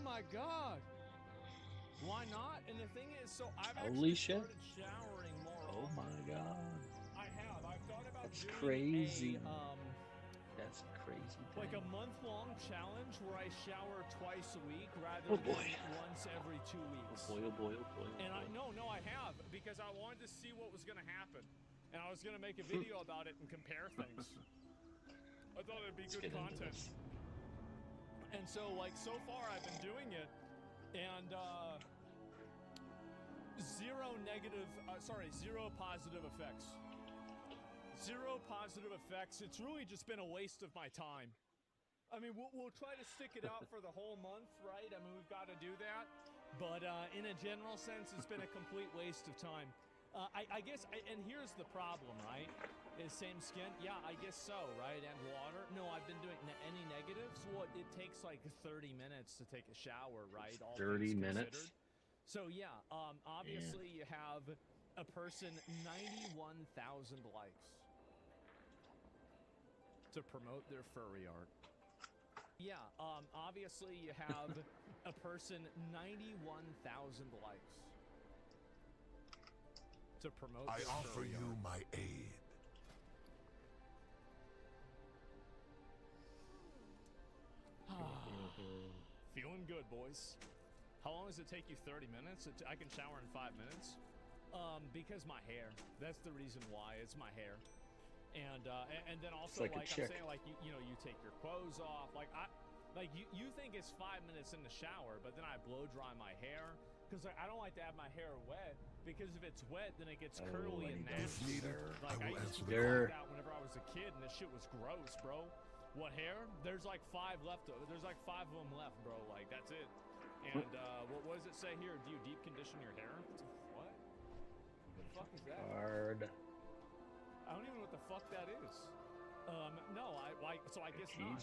my god. Why not? And the thing is, so I've Holy actually shit. started showering more. Oh my god. I have. I've thought about That's doing crazy. That's a crazy thing. like a month-long challenge where I shower twice a week rather than once every 2 weeks. Oh boy, oh boy. And I have, because I wanted to see what was going to happen. And I was going to make a video about it and compare things. I thought it'd be good content. And so, like, so far I've been doing it, and zero positive effects. Zero positive effects. It's really just been a waste of my time. I mean, we'll try to stick it out for the whole month, right? I mean, we've got to do that. But in a general sense, it's been a complete waste of time. I guess, and here's the problem, right? Is same skin? Yeah, I guess so, right? And water? No, I've been doing any negatives. Well, it takes like 30 minutes to take a shower, right? All 30 minutes? So yeah, obviously you have a person 91,000 likes to promote their furry art. Yeah, obviously you have a person 91,000 likes to promote their furry art. I offer you my aid. Feeling good, boys. How long does it take you? 30 minutes? I can shower in 5 minutes. Because my hair. That's the reason why. It's my hair. And then also, like I'm saying, like you know, you take your clothes off. Like you think it's 5 minutes in the shower, but then I blow dry my hair because I don't like to have my hair wet, because if it's wet, then it gets curly and nasty. Like I used to do that whenever I was a kid, and this shit was gross, bro. What hair? There's like 5 left. There's like 5 of them left, bro. Like that's it. And what does it say here? Do you deep condition your hair? What? What the fuck is that? Hard. I don't even know what the fuck that is. No, so I guess not.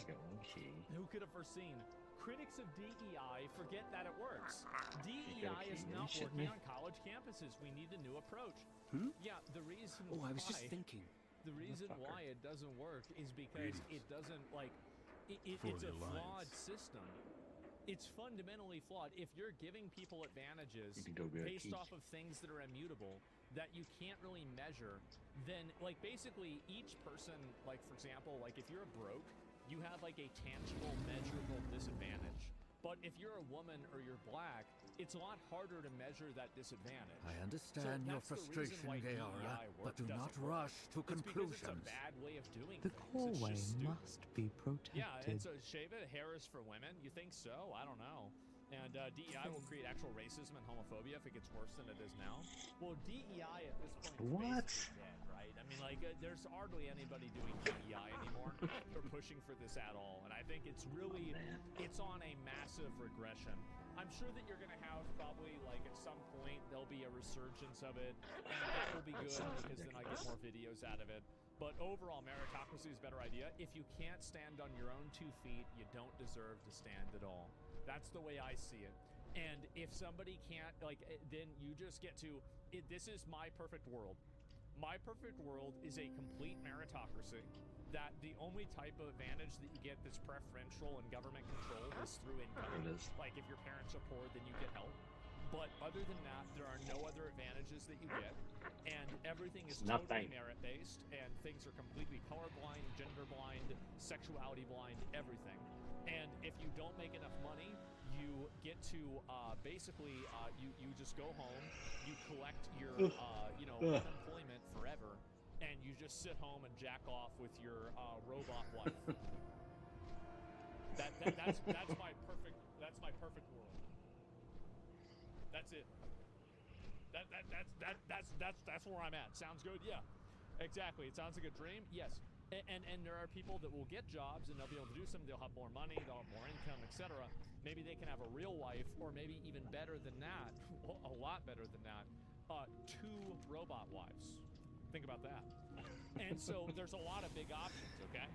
Who could have foreseen? Critics of DEI forget that it works. DEI is not working on college campuses. We need a new approach. Yeah, the reason why... I was just thinking. The reason why it doesn't work is because it doesn't, like... It's a flawed system. It's fundamentally flawed. If you're giving people advantages based off of things that are immutable, that you can't really measure, then, like, basically each person, like, for example, like, if you're broke, you have, like, a tangible, measurable disadvantage. But if you're a woman or you're black, it's a lot harder to measure that disadvantage. I understand your frustration, Gayara, but do not rush to conclusions. It's a bad way of doing the things. hallway must be protected. Yeah, and so shave it, hair is for women. You think so? I don't know. And DEI will create actual racism and homophobia if it gets worse than it is now. Well, DEI at this point is basically dead, right? I mean, like, there's hardly anybody doing DEI anymore or pushing for this at all. And I think it's really, it's on a massive regression. I'm sure that you're going to have probably, like, at some point, there'll be a resurgence of it. And that will be good because then I get more videos out of it. But overall, meritocracy is a better idea. If you can't stand on your own 2 feet, you don't deserve to stand at all. That's the way I see it. And if somebody can't, like, then you just get to, this is my perfect world. My perfect world is a complete meritocracy, that the only type of advantage that you get that's preferential and government controlled is through income. Like, if your parents are poor, then you get help. But other than that, there are no other advantages that you get, and everything is totally merit-based, and things are completely colorblind, gender-blind, sexuality-blind, everything. And if you don't make enough money, you get to basically you just go home, you collect your unemployment forever, and you just sit home and jack off with your robot wife. That's my perfect world. That's it. That's where I'm at. Sounds good? Yeah, exactly. It sounds like a dream. Yes. And there are people that will get jobs and they'll be able to do something. They'll have more money, they'll have more income, etc. Maybe they can have a real wife, or maybe even better than that, a lot better than that, 2 robot wives. Think about that. And so there's a lot of big options. Okay.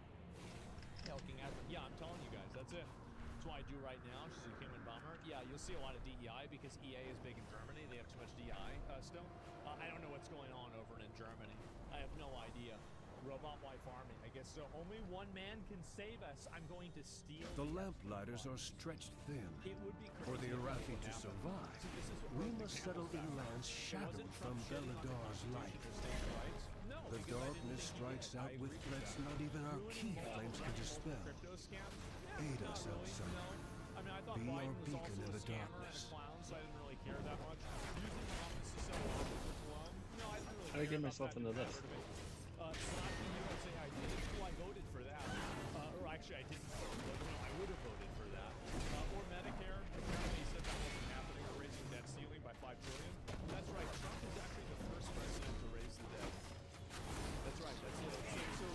Yeah, I'm telling you guys, that's it. That's what I do right now. She's a human bummer. Yeah, you'll see a lot of DEI because EA is big in Germany. They have too much DEI still. I don't know what's going on over in Germany. I have no idea. Robot wife army. I guess so. Only one man can save us. I'm going to steal. The lamplighters are stretched thin. It would be For the crazy if Arathi that to happened. survive, See, this is what we broke the must camel's settle in back. lands It shadowed wasn't from Trump shitting on the Beladar's light. Constitution or states' rights. No, The because I didn't darkness think he strikes did. out I with agree threats that. not even our Ruining key multiple flames can levels of dispel. crypto scams? Yeah, Aid not us, really, outsider. no. I mean, I thought Be our Biden was beacon also in a the scammer and darkness. a clown, so I didn't really care that much. Using the office to sell officers alone? No, I didn't really How do I care get about myself that. into It this? mattered to me. Not the USA I did. Well, I voted for that. Or actually, I didn't vote, but no, I would have voted for that. Or Medicare. Apparently, he said that wasn't happening. Or raising debt ceiling by $5 trillion. That's right. Trump is actually the first president to raise the debt. That's right. That's it. So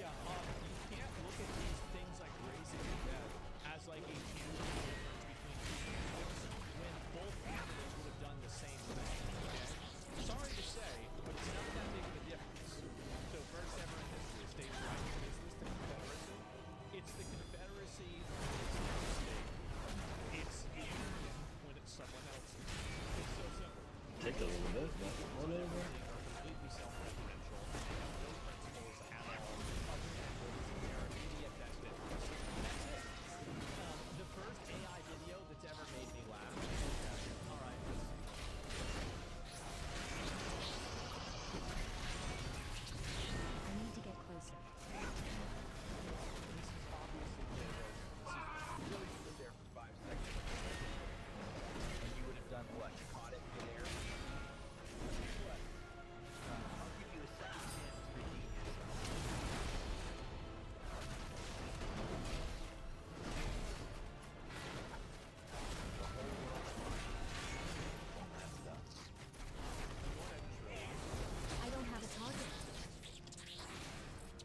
yeah, you can't look at these things like raising the debt as like a huge difference between two candidates when both candidates would have done the same thing. Okay? Sorry to say, but it's not that big of a difference. So first ever in history, a state's right. Is this the Confederacy? It's the Confederacy. It's not a state. It's you when it's someone else's. It's so simple. Take a little bit, but whatever. Are completely self-referential and they have no principles at all other than what is in their immediate best interest. That's it. The first AI video that's ever made me laugh. All right, let's see. I need to get closer. This is obviously J-Rose. This is really stood there for 5 seconds. And you would have done what? Caught it midair? What? I'll give you a second chance to redeem yourself. I don't have a target.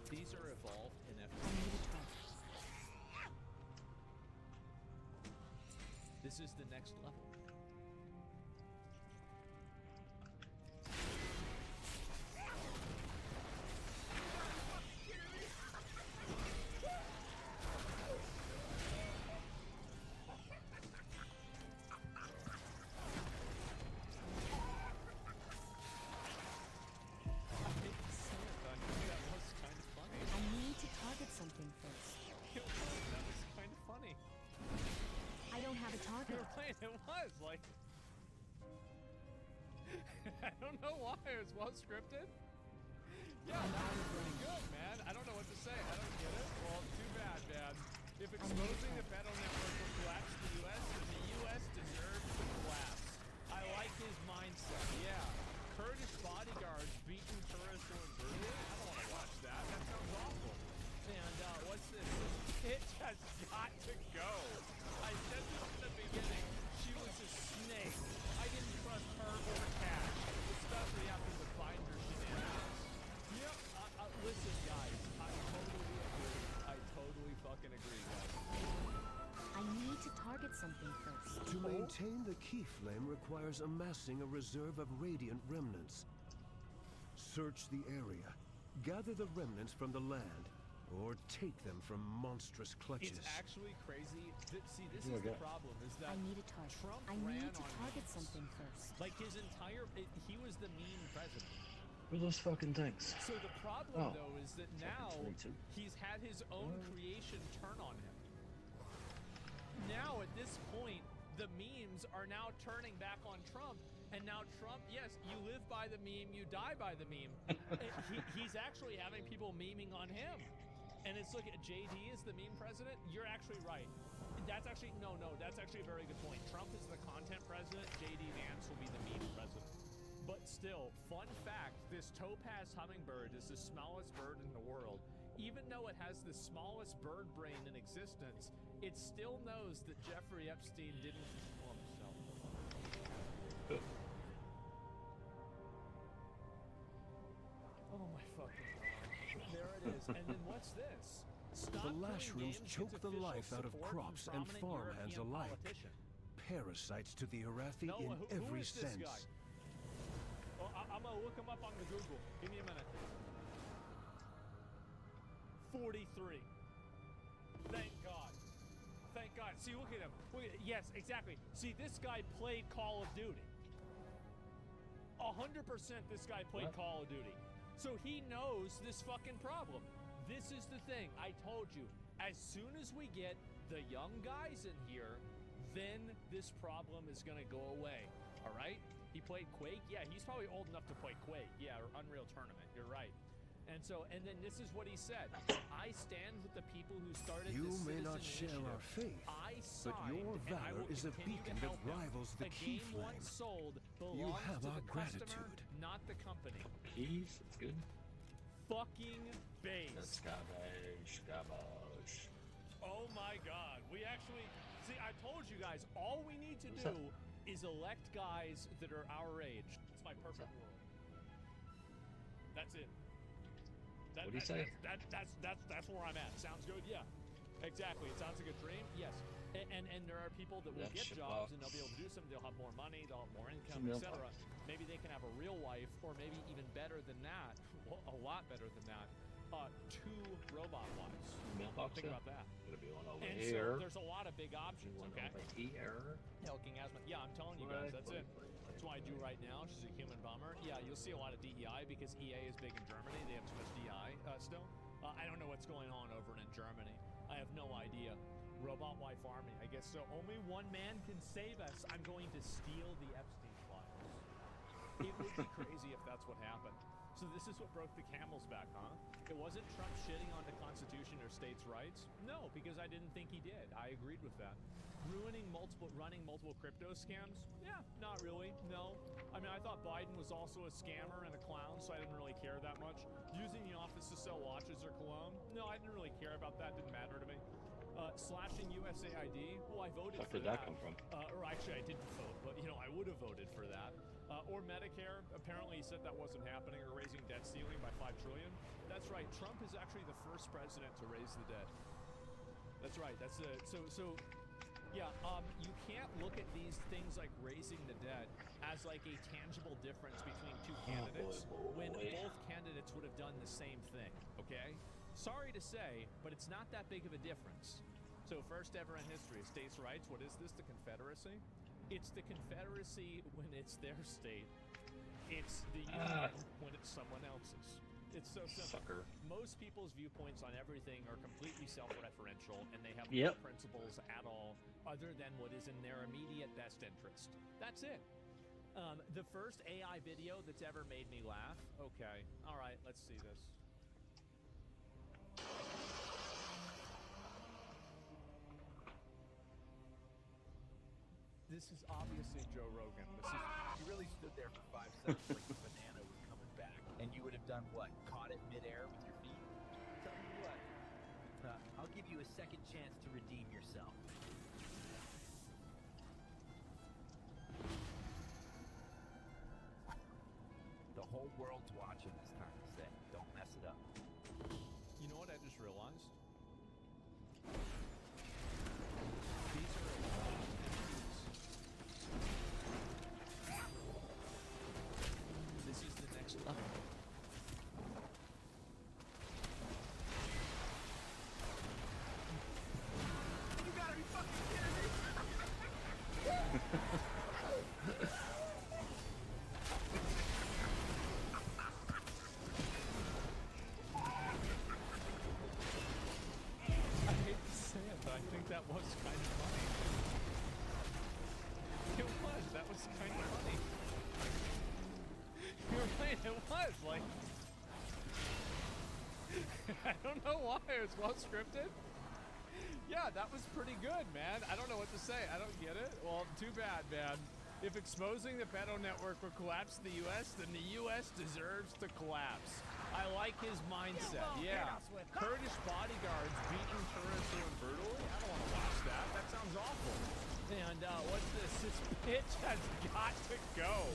These are evolved in I FP. need a target. This is the next level. That was kind of funny. I need to target something first. That was kind of funny. I don't have a You target. were playing, it was like. I don't know why it was well scripted. Yeah, that was pretty good, man. I don't know what to say. I don't get it. Well, too bad, man. If exposing the federal network will collapse the U.S., then the U.S. deserves to collapse. I like his mindset. Yeah. Kurdish bodyguards beating tourists in Berlin? I don't want to watch that. That sounds awful. And what's this? It has got to go. I said this in the beginning. She was a snake. I didn't trust her or Cash, especially after the binder shenanigans. Yep. Listen, guys. I totally agree. I totally fucking agree, guys. I need to target something first. To maintain the key flame requires amassing a reserve of radiant remnants. Search the area, gather the remnants from the land, or take them from monstrous clutches. It's actually crazy. See, this Oh my is the God. problem, is that I need a target. Trump I ran need to on target memes. something first. Like his entire, he was the meme president. What are those fucking things? So the problem, Oh. though, is that Fucking now 22. he's had his own creation turn on him. Now, at this point, the memes are now turning back on Trump, and now Trump, yes, you live by the meme, you die by the meme. He's actually having people memeing on him. And it's look at JD is the meme president. You're actually right. That's actually that's actually a very good point. Trump is the content president. JD Vance will be the meme president. But still, fun fact: this topaz hummingbird is the smallest bird in the world. Even though it has the smallest bird brain in existence, it still knows that Jeffrey Epstein didn't kill himself. Oh my fucking god. There it is. And then what's this? Stop The Killing lashrooms Games choke gets the official life out of support crops from and prominent farmhands European alike. politician. Parasites to the Arathi No, in who every is this sense. guy? Well, I'm gonna look him up on the Google. Give me a minute. 43. Thank God. Thank God. See, look at him. Yes, exactly. See, this guy played Call of Duty. 100% this guy played What? Call of Duty. So he knows this fucking problem. This is the thing. I told you, as soon as we get the young guys in here, then this problem is gonna go away. All right? He played Quake? Yeah, he's probably old enough to play Quake. Yeah, or Unreal Tournament. You're right. And so, and then this is what he said. I stand with the people who started You this may citizen not share initiative. our faith, I but signed, your and I valor will is a continue to beacon that help them. rivals the A key game flame. once sold You belongs have to our the customer, gratitude. not the company. Keys, it's good. Fucking base. That's garbage. Oh my god. We actually, see, I told you guys, all we need to What's do is elect guys that are our age. It's my perfect world. That's it. What'd he say? That's where I'm at. Sounds good? Yeah. Exactly. It sounds like a dream? Yes. And there are people that will That get shit jobs and box. they'll be able to do something. They'll have more money, they'll have more income, Some etc. mailbox. Maybe they can have a real life, or maybe even better than that, well, a lot better than that, 2 robot wives. Mailbox. Think about that. Gonna be one over And here. so there's a lot of big options, One okay? over here. Helking asthma. Yeah, I'm telling you guys, that's it. That's what I do right now. She's a human bummer. Yeah, you'll see a lot of DEI because EA is big in Germany. They have too much DEI still. I don't know what's going on over in Germany. I have no idea. Robot wife army. I guess so. Only one man can save us. I'm going to steal the Epstein files. It would be crazy if that's what happened. So this is what broke the camel's back, huh? It wasn't Trump shitting on the Constitution or states' rights. No, because I didn't think he did. I agreed with that. Running multiple crypto scams? Yeah, not really. No. I mean, I thought Biden was also a scammer and a clown, so I didn't really care that much. Using the office to sell watches or cologne? No, I didn't really care about that. Didn't matter to me. Slashing USAID? Well, I voted for Where did that come from? or actually, I didn't vote, but you know, I would have voted for that. Or Medicare. Apparently, he said that wasn't happening. Or raising debt ceiling by $5 trillion. That's right. Trump is actually the first president to raise the debt. That's right. That's it. So. Yeah, you can't look at these things like raising the debt as like a tangible difference between two candidates when both candidates would have done the same thing, okay? Sorry to say, but it's not that big of a difference. So first ever in history, states' rights, what is this, the Confederacy? It's the Confederacy when it's their state. It's the Union when it's someone else's. It's so simple. Sucker. Most people's viewpoints on everything are completely self-referential, and they have no principles at all other than what is in their immediate best interest. That's it. The first AI video that's ever made me laugh. Okay. All right, let's see this. This is obviously Joe Rogan. This is... You really stood there for 5 seconds like the banana was coming back, and you would have done what? Caught it midair with your feet? Tell you what, I'll give you a second chance to redeem yourself. The whole world's watching this time to say, don't mess it up. You know what I just realized? These are this is the next level. You gotta be fucking kidding me! I hate to say it, but I think that was kind of funny. It was. That was kind of funny. You're right. It was like. I don't know why it was well scripted. Yeah, that was pretty good, man. I don't know what to say. I don't get it. Well, too bad, man. If exposing the pedo network will collapse the U.S., then the U.S. deserves to collapse. I like his mindset. Yeah. Kurdish bodyguards beating tourists and brutally? I don't want to watch that. That sounds awful. And what's this? This bitch has got to go.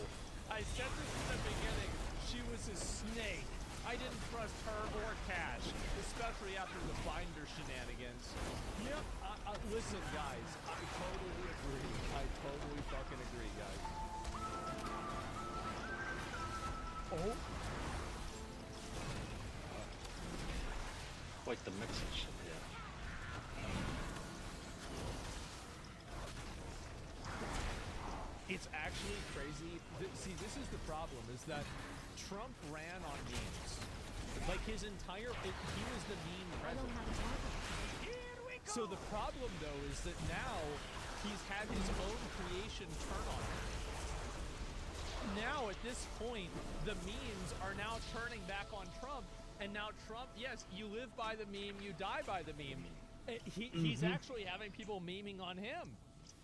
I said this in the beginning. She was a snake. I didn't trust her or Cash, especially after the binder shenanigans. Yep, listen, guys, I totally agree. I totally fucking agree, guys. Oh. Quite the mix of shit, yeah. It's actually crazy. See, this is the problem, is that Trump ran on memes. Like his entire, he was the meme I don't president. have a target. So the problem though is that now he's had his own creation turn on him. Now at this point, the memes are now turning back on Trump, and now Trump, yes, you live by the meme, you die by the meme. He's actually having people memeing on him.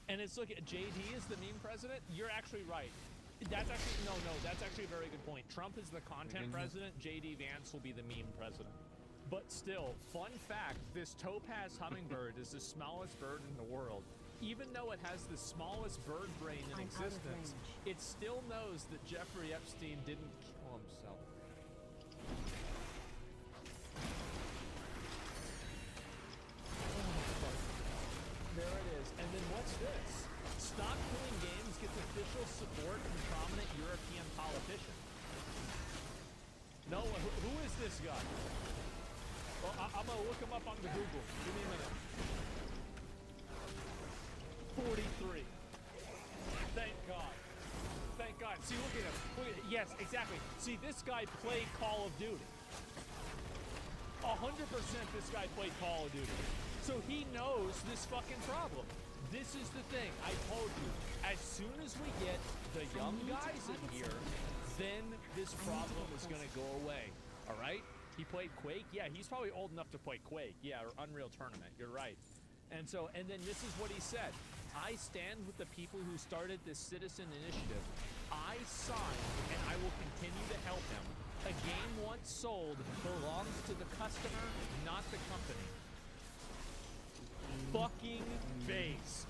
And it's, look, JD is the meme president. You're actually right. That's actually, no, that's actually a very good point. Trump is the content president. JD Vance will be the meme president. But still, fun fact, this topaz hummingbird is the smallest bird in the world. Even though it has the smallest bird brain in existence, it still knows that Jeffrey Epstein didn't kill himself. There it is. And then what's this? Stop Killing Games gets official support from prominent European politician. No, who is this guy? Well, I'm gonna look him up on the Google. Give me a minute. 43. Thank God. Thank God. See, look at him. Look at it. Yes, exactly. See, this guy played Call of Duty. 100% this guy played Call of Duty. So he knows this fucking problem. This is the thing. I told you, as soon as we get the young guys in here, then this problem is going to go away. All right? He played Quake? Yeah, he's probably old enough to play Quake. Yeah, or Unreal Tournament. You're right. And then this is what he said. I stand with the people who started this citizen initiative. I signed, and I will continue to help him. A game once sold belongs to the customer, not the company. Fucking based.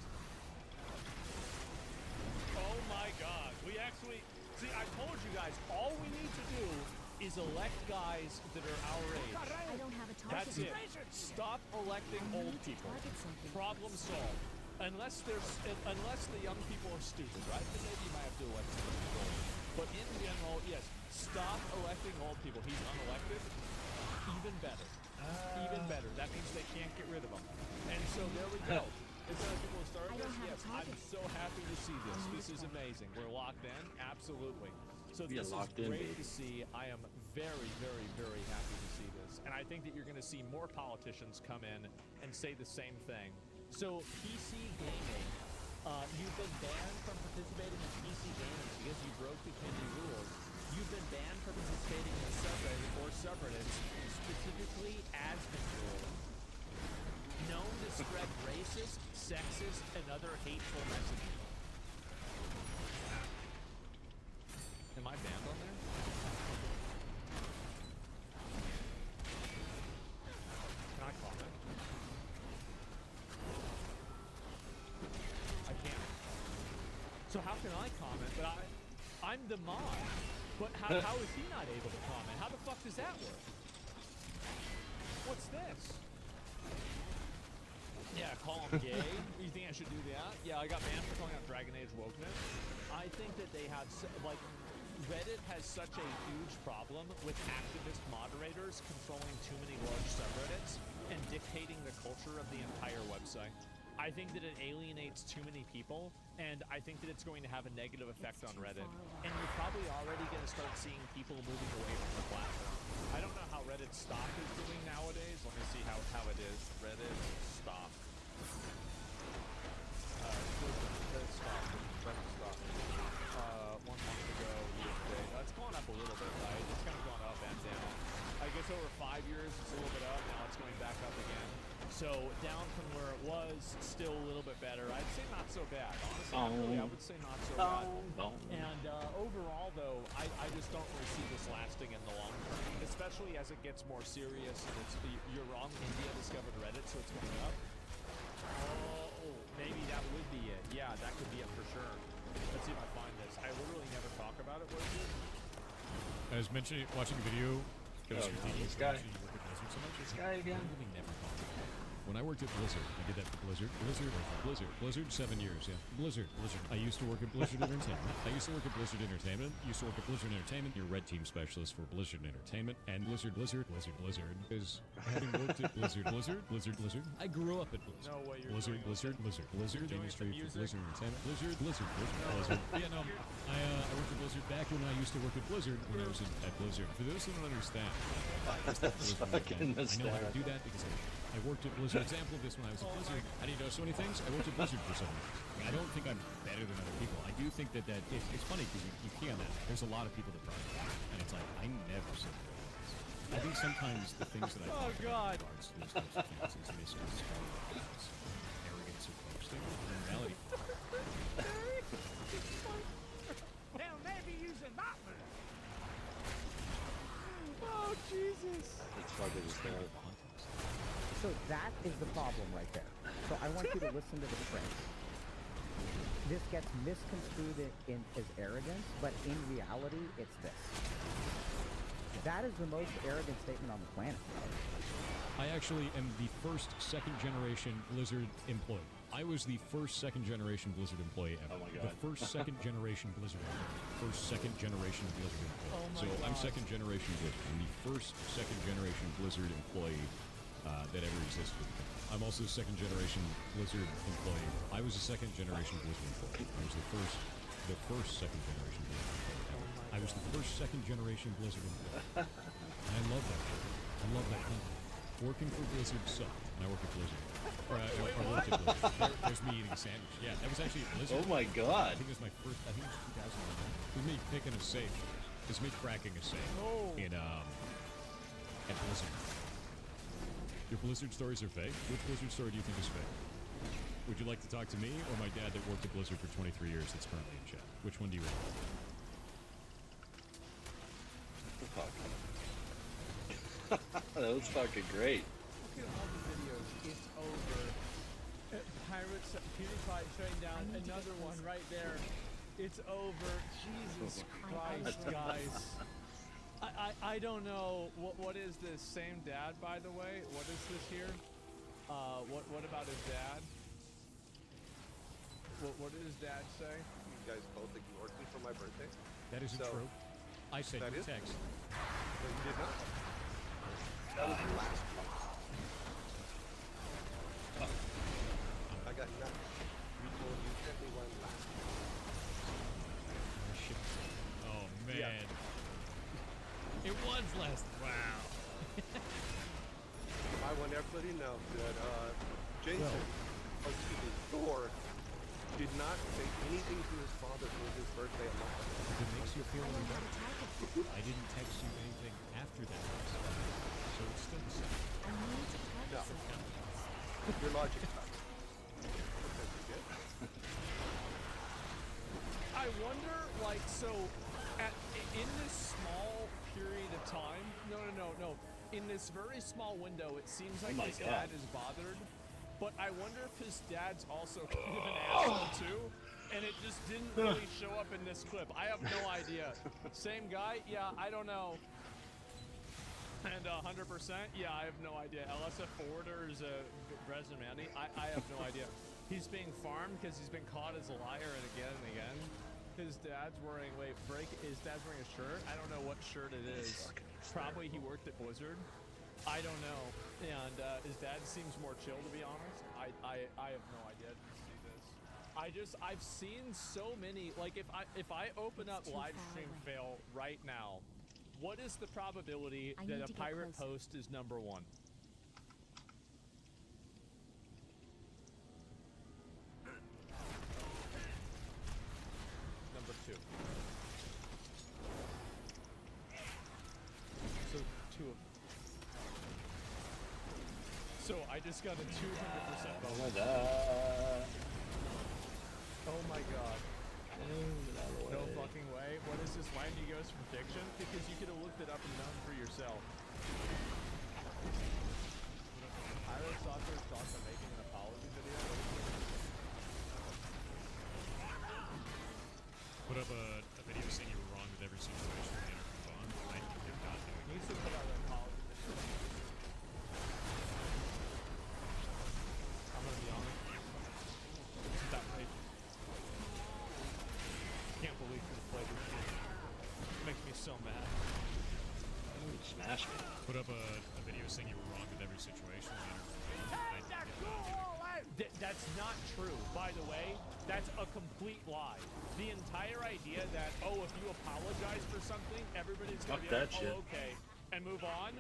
Oh my God. We actually, see, I told you guys, all we need to do is elect guys that are our age. I don't have a target. That's it. Stop electing old people. Problem solved. Unless the young people are stupid, right? Then maybe you might have to elect some people. But in general, yes, stop electing old people. He's unelected. Even better. Even better. That means they can't get rid of him. And so there we go. Is there people who started this? Yes, I'm so happy to see this. This is amazing. We're locked in? Absolutely. So this is great to see. I am very, very, very happy to see this. And I think that you're going to see more politicians come in and say the same thing. So PC gaming, you've been banned from participating in PC gaming because you broke the community rules. You've been banned from participating in a subreddit or subreddits, specifically admin rules, known to spread racist, sexist, and other hateful messaging. Am I banned on there? Can I comment? I can't. So how can I comment? But I'm the mod. But how is he not able to comment? How the fuck does that work? What's this? Yeah, call him gay. You think I should do that? Yeah, I got banned for calling out Dragon Age wokeness. I think that they have, like, Reddit has such a huge problem with activist moderators controlling too many large subreddits and dictating the culture of the entire website. I think that it alienates too many people, and I think that it's going to have a negative effect on Reddit. And you're probably already going to start seeing people moving away from the platform. I don't know how Reddit stock is doing nowadays. Let me see how it is. Reddit stock. Reddit stock. 1 month ago, yesterday. It's gone up a little bit, right? It's kind of gone up and down. I guess over 5 years, it's a little bit up. Now it's going back up again. So down from where it was, still a little bit better. I'd say not so bad. Honestly, I would say not so bad. And overall, though, I just don't really see this lasting in the long term, especially as it gets more serious. And you're wrong. India discovered Reddit, so it's going up. Oh, maybe that would be it. Yeah, that could be it for sure. Let's see if I find this. I literally never talk about it. What is it? I was mentioning watching a video. This guy again. What when I worked at Blizzard, I did that for Blizzard 7 years, yeah. Blizzard. I used to work at Blizzard Entertainment. Used to work at Blizzard Entertainment. Your red team specialist for Blizzard Entertainment. And Blizzard is having worked at Blizzard. I grew up at Blizzard. No way you're Blizzard, doing industry the for music? Blizzard Entertainment. Blizzard. Yeah, no, I worked at Blizzard back when I used to work at Blizzard when I was at Blizzard. For those who don't understand, I know how to do that because I worked at Blizzard. Example of this when I was at Blizzard. How do you know so many things? I worked at Blizzard for 7 years. I don't think I'm better than other people. I do think that it's funny because you can that. There's a lot of people that probably do. And it's like, I never said that. I think sometimes the things that I talk about in regards to those types of things is misconstrued as arrogance or boasting. In reality, They'll never use a that one. Oh, Jesus. It's hard to understand. So that is the problem right there. So I want you to listen to the phrase. This gets misconstrued as arrogance, but in reality, it's this. That is the most arrogant statement on the planet. I actually am the first second-generation Blizzard employee. I was the first second-generation Blizzard employee ever. Oh my God. The first second-generation Blizzard employee. First second-generation Blizzard employee. Oh my So I'm God. second-generation Blizzard. I'm the first second-generation Blizzard employee that ever existed. I'm also a second-generation Blizzard employee. I was a second-generation Blizzard employee. I was the first second-generation Blizzard employee ever. I was the first second-generation Blizzard employee. And I love that company. I love that company. Working for Blizzard sucked, and I work at Blizzard. Or I worked at Blizzard. There's me eating a sandwich. Yeah, that was actually at Blizzard. Oh my I God. think it was my first. I think it was 2011. It was me picking a safe. It was me cracking a safe at Blizzard. Your Blizzard stories are fake. Which Blizzard story do you think is fake? Would you like to talk to me or my dad that worked at Blizzard for 23 years that's currently in chat? Which one do you want? That was fucking great. Look at all the videos. It's over. Pirates, PewDiePie shutting down. Another one right there. It's over. Jesus Christ, guys. I don't know. What is this? Same dad, by the way? What is this here? What about his dad? What did his dad say? You guys both ignored me for my birthday? That isn't So, true. I sent that you a is- text. No, you did not. That was last month. I got nothing. You told you sent me one last month. Oh man. Yeah. It was last. Wow. I want everybody to know that Jason, Thor, did not say anything to his father for his birthday a month ago. If it makes you feel any better, I didn't text you anything after that. So it's still the same. I need to target No. something. Your logic sucks. Because you did. I wonder, like, so, in this small period of time, no. In this very small window, it seems like my his God. dad is bothered, but I wonder if his dad's also kind of an asshole too, and it just didn't really show up in this clip. I have no idea. Same guy? Yeah, I don't know. And 100%? Yeah, I have no idea. LSF forwarders, Brezimani, I have no idea. He's being farmed because he's been caught as a liar and again. His dad's wearing, his dad's wearing a shirt. I don't know what shirt it is. Probably he worked at Blizzard. I don't know. And his dad seems more chill, to be honest. I have no idea. I didn't see this. I've seen so many, like if I open up It's too live far stream away. fail right now, what is the probability I that need a to get pirate closer. post is number one? Number two. So two of So I just got a 200% Oh bonus. my God. Oh my god. No fucking way. What is this Windy Ghost prediction? Because you could have looked it up and known for yourself. Ira Soccer's thoughts on making an apology video? Put up a video saying you were wrong with every situation and move on. I did not do it. He needs to put out an apology video. put up a video saying you were wrong with every situation. That's not true. By the way, that's a complete lie. The entire idea that, oh, if you apologize for something, everybody's going to be like, oh, okay, and move on?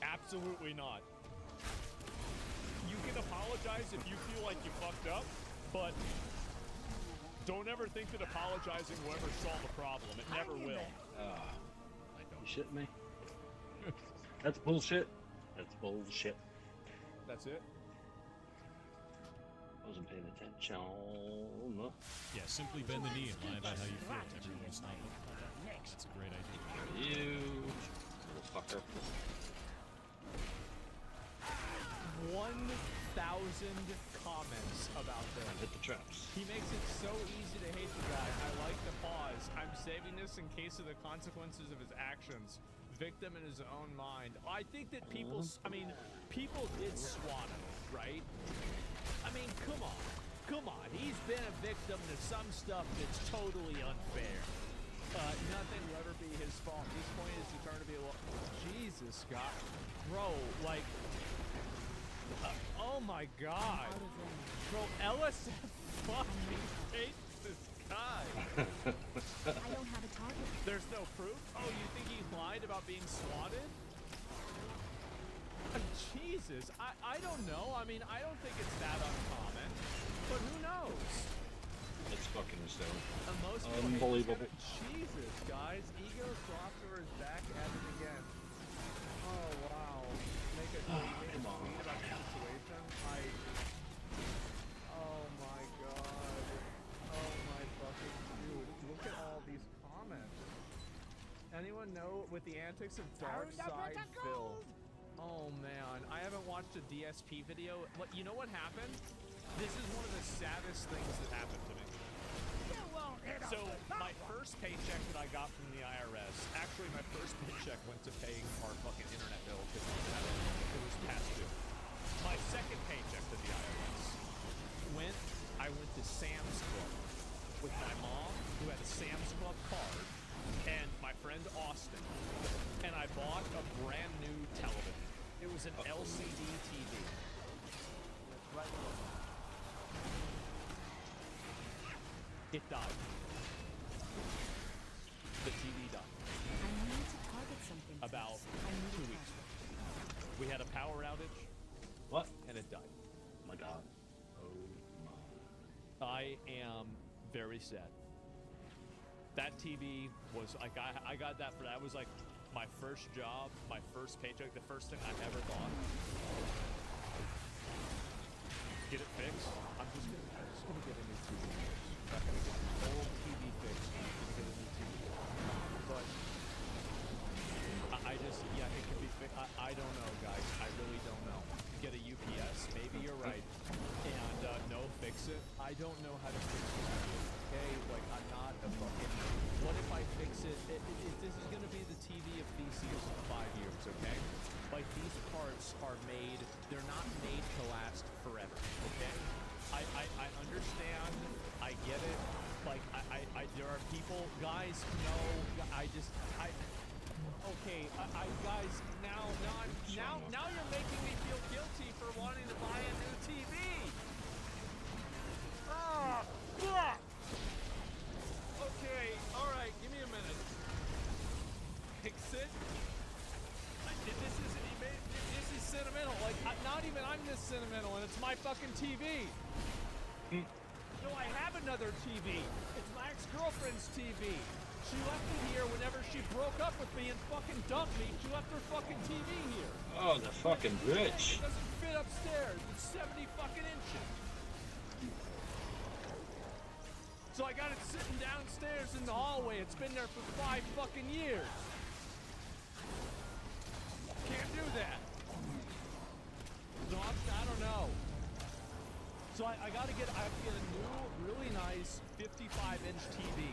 Absolutely not. You can apologize if you feel like you fucked up, but don't ever think that apologizing will ever solve a problem. It never will. You shitting me? That's bullshit. That's bullshit. That's it. I wasn't paying attention. Yeah, simply bend the knee and lie about how you feel. Everyone will stop it. That's a great idea. You little fucker. 1,000 comments about this. Hit the traps. He makes it so easy to hate the guy. I like the pause. I'm saving this in case of the consequences of his actions. Victim in his own mind. I think that people, people did swat him, right? I mean, come on. Come on. He's been a victim to some stuff that's totally unfair. Nothing will ever be his fault. This point is determined to be a Jesus, Scott. Bro, like... oh my god. Bro, LSF fucking hates this guy. I don't have a target. There's no proof? Oh, you think he lied about being swatted? Jesus, I don't know. I mean, I don't think it's that uncommon, but who knows? It's fucking insane. Most unbelievable. Jesus, guys, Ego Software is back at it again. Oh wow, make a tweet about the situation. Oh my god, oh my fucking dude, look at all these comments. Anyone know with the antics of Dark Side Phil? Oh man, I haven't watched a DSP video. You know what happened? This is one of the saddest things that happened to me. So my first paycheck that I got from the IRS, actually my first paycheck went to paying our fucking internet bill because it was past due. My second paycheck to the IRS I went to Sam's Club with my mom, who had a Sam's Club card, and my friend Austin, and I bought a brand new television. It was an LCD TV. That's right. It died. The TV died. I need to target something. About 2 weeks ago. We had a power outage. What? And it died. Oh my god. Oh my. I am very sad. That TV was like, I got that for that was like my first job, my first paycheck, the first thing I ever bought. Get it fixed. I'm just gonna get a new TV. I'm not gonna get an old TV fixed. I'm gonna get a new TV. But I just, yeah, it can be fixed. I don't know, guys. I really don't know. Get a UPS. Maybe you're right. And no, fix it. I don't know how to fix it. Okay, like I'm not a fucking. What if I fix it? This is gonna be the TV of Theseus in 5 years. Okay, like these parts are made. They're not made to last forever. Okay, I understand. I get it. Like there are people, guys. No, okay, guys. Now you're making me feel guilty for wanting to buy a new TV. Ah, fuck. Okay, all right. Give me a minute. Fix it. This is sentimental. Like, not even I'm this sentimental, and it's my fucking TV. No, I have another TV. It's my ex-girlfriend's TV. She left me here whenever she broke up with me and fucking dumped me. She left her fucking TV here. Oh, the fucking bitch. It doesn't fit upstairs. It's 70 fucking inches. So I got it sitting downstairs in the hallway. It's been there for 5 fucking years. Can't do that. So I don't know. So I have to get a new, really nice 55-inch TV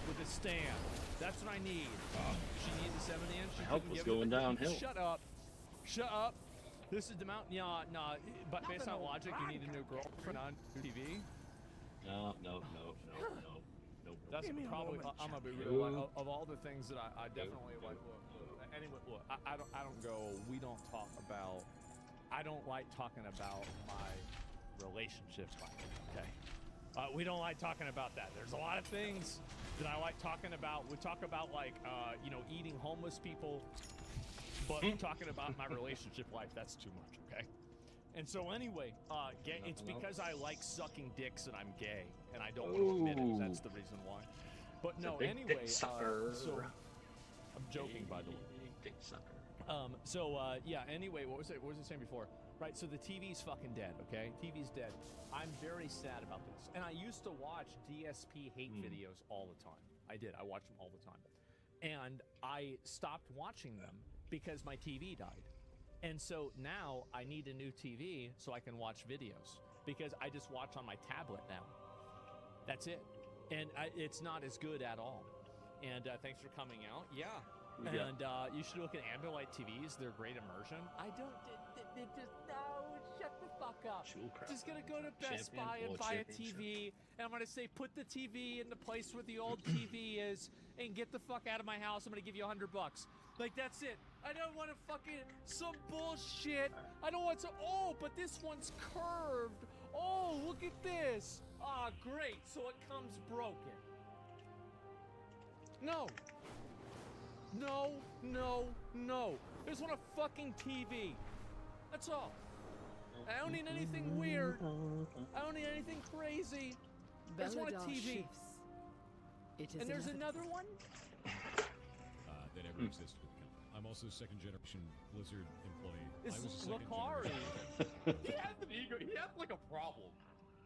with a stand. That's what I need. She needs a 70-inch. My health was going downhill. Shut up. Shut up. This is the mount. Yeah, nah. But based on logic, you need a new girlfriend on TV. No. That's probably. I'm gonna be real. Like, of all the things that I definitely like. anyway, look, I don't go. We don't talk about. I don't like talking about my relationship life. Okay, we don't like talking about that. There's a lot of things that I like talking about. We talk about like you know, eating homeless people, but talking about my relationship life, that's too much. Okay. And so anyway, gay, it's because I like sucking dicks and I'm gay, and I don't want to admit it. That's the reason why. But no, anyway, so I'm joking, by the way. Dick sucker. Yeah, anyway, what was it saying before? Right, so the TV's fucking dead, okay? TV's dead. I'm very sad about this. And I used to watch DSP hate videos all the time. I did. I watched them all the time. And I stopped watching them because my TV died. And so now I need a new TV so I can watch videos because I just watch on my tablet now. That's it. And it's not as good at all. And thanks for coming out. Yeah. And you should look at Ambilight TVs. They're great immersion. I don't. No, shut the fuck up. Just gonna go to Best Buy and buy a TV, and I'm gonna say put the TV in the place where the old TV is, and get the fuck out of my house. I'm gonna give you $100. Like, that's it. I don't want to fucking some bullshit. I don't want to. Oh, but this one's curved. Oh, look at this. Ah, great. So it comes broken. No. No, no, no. I just want a fucking TV. That's all. I don't need anything weird. I don't need anything crazy. I just want a TV. And there's another one? That ever existed with the company. I'm also second generation Blizzard employee. This I was is a second Lakari. generation- He has an ego. He has like a problem.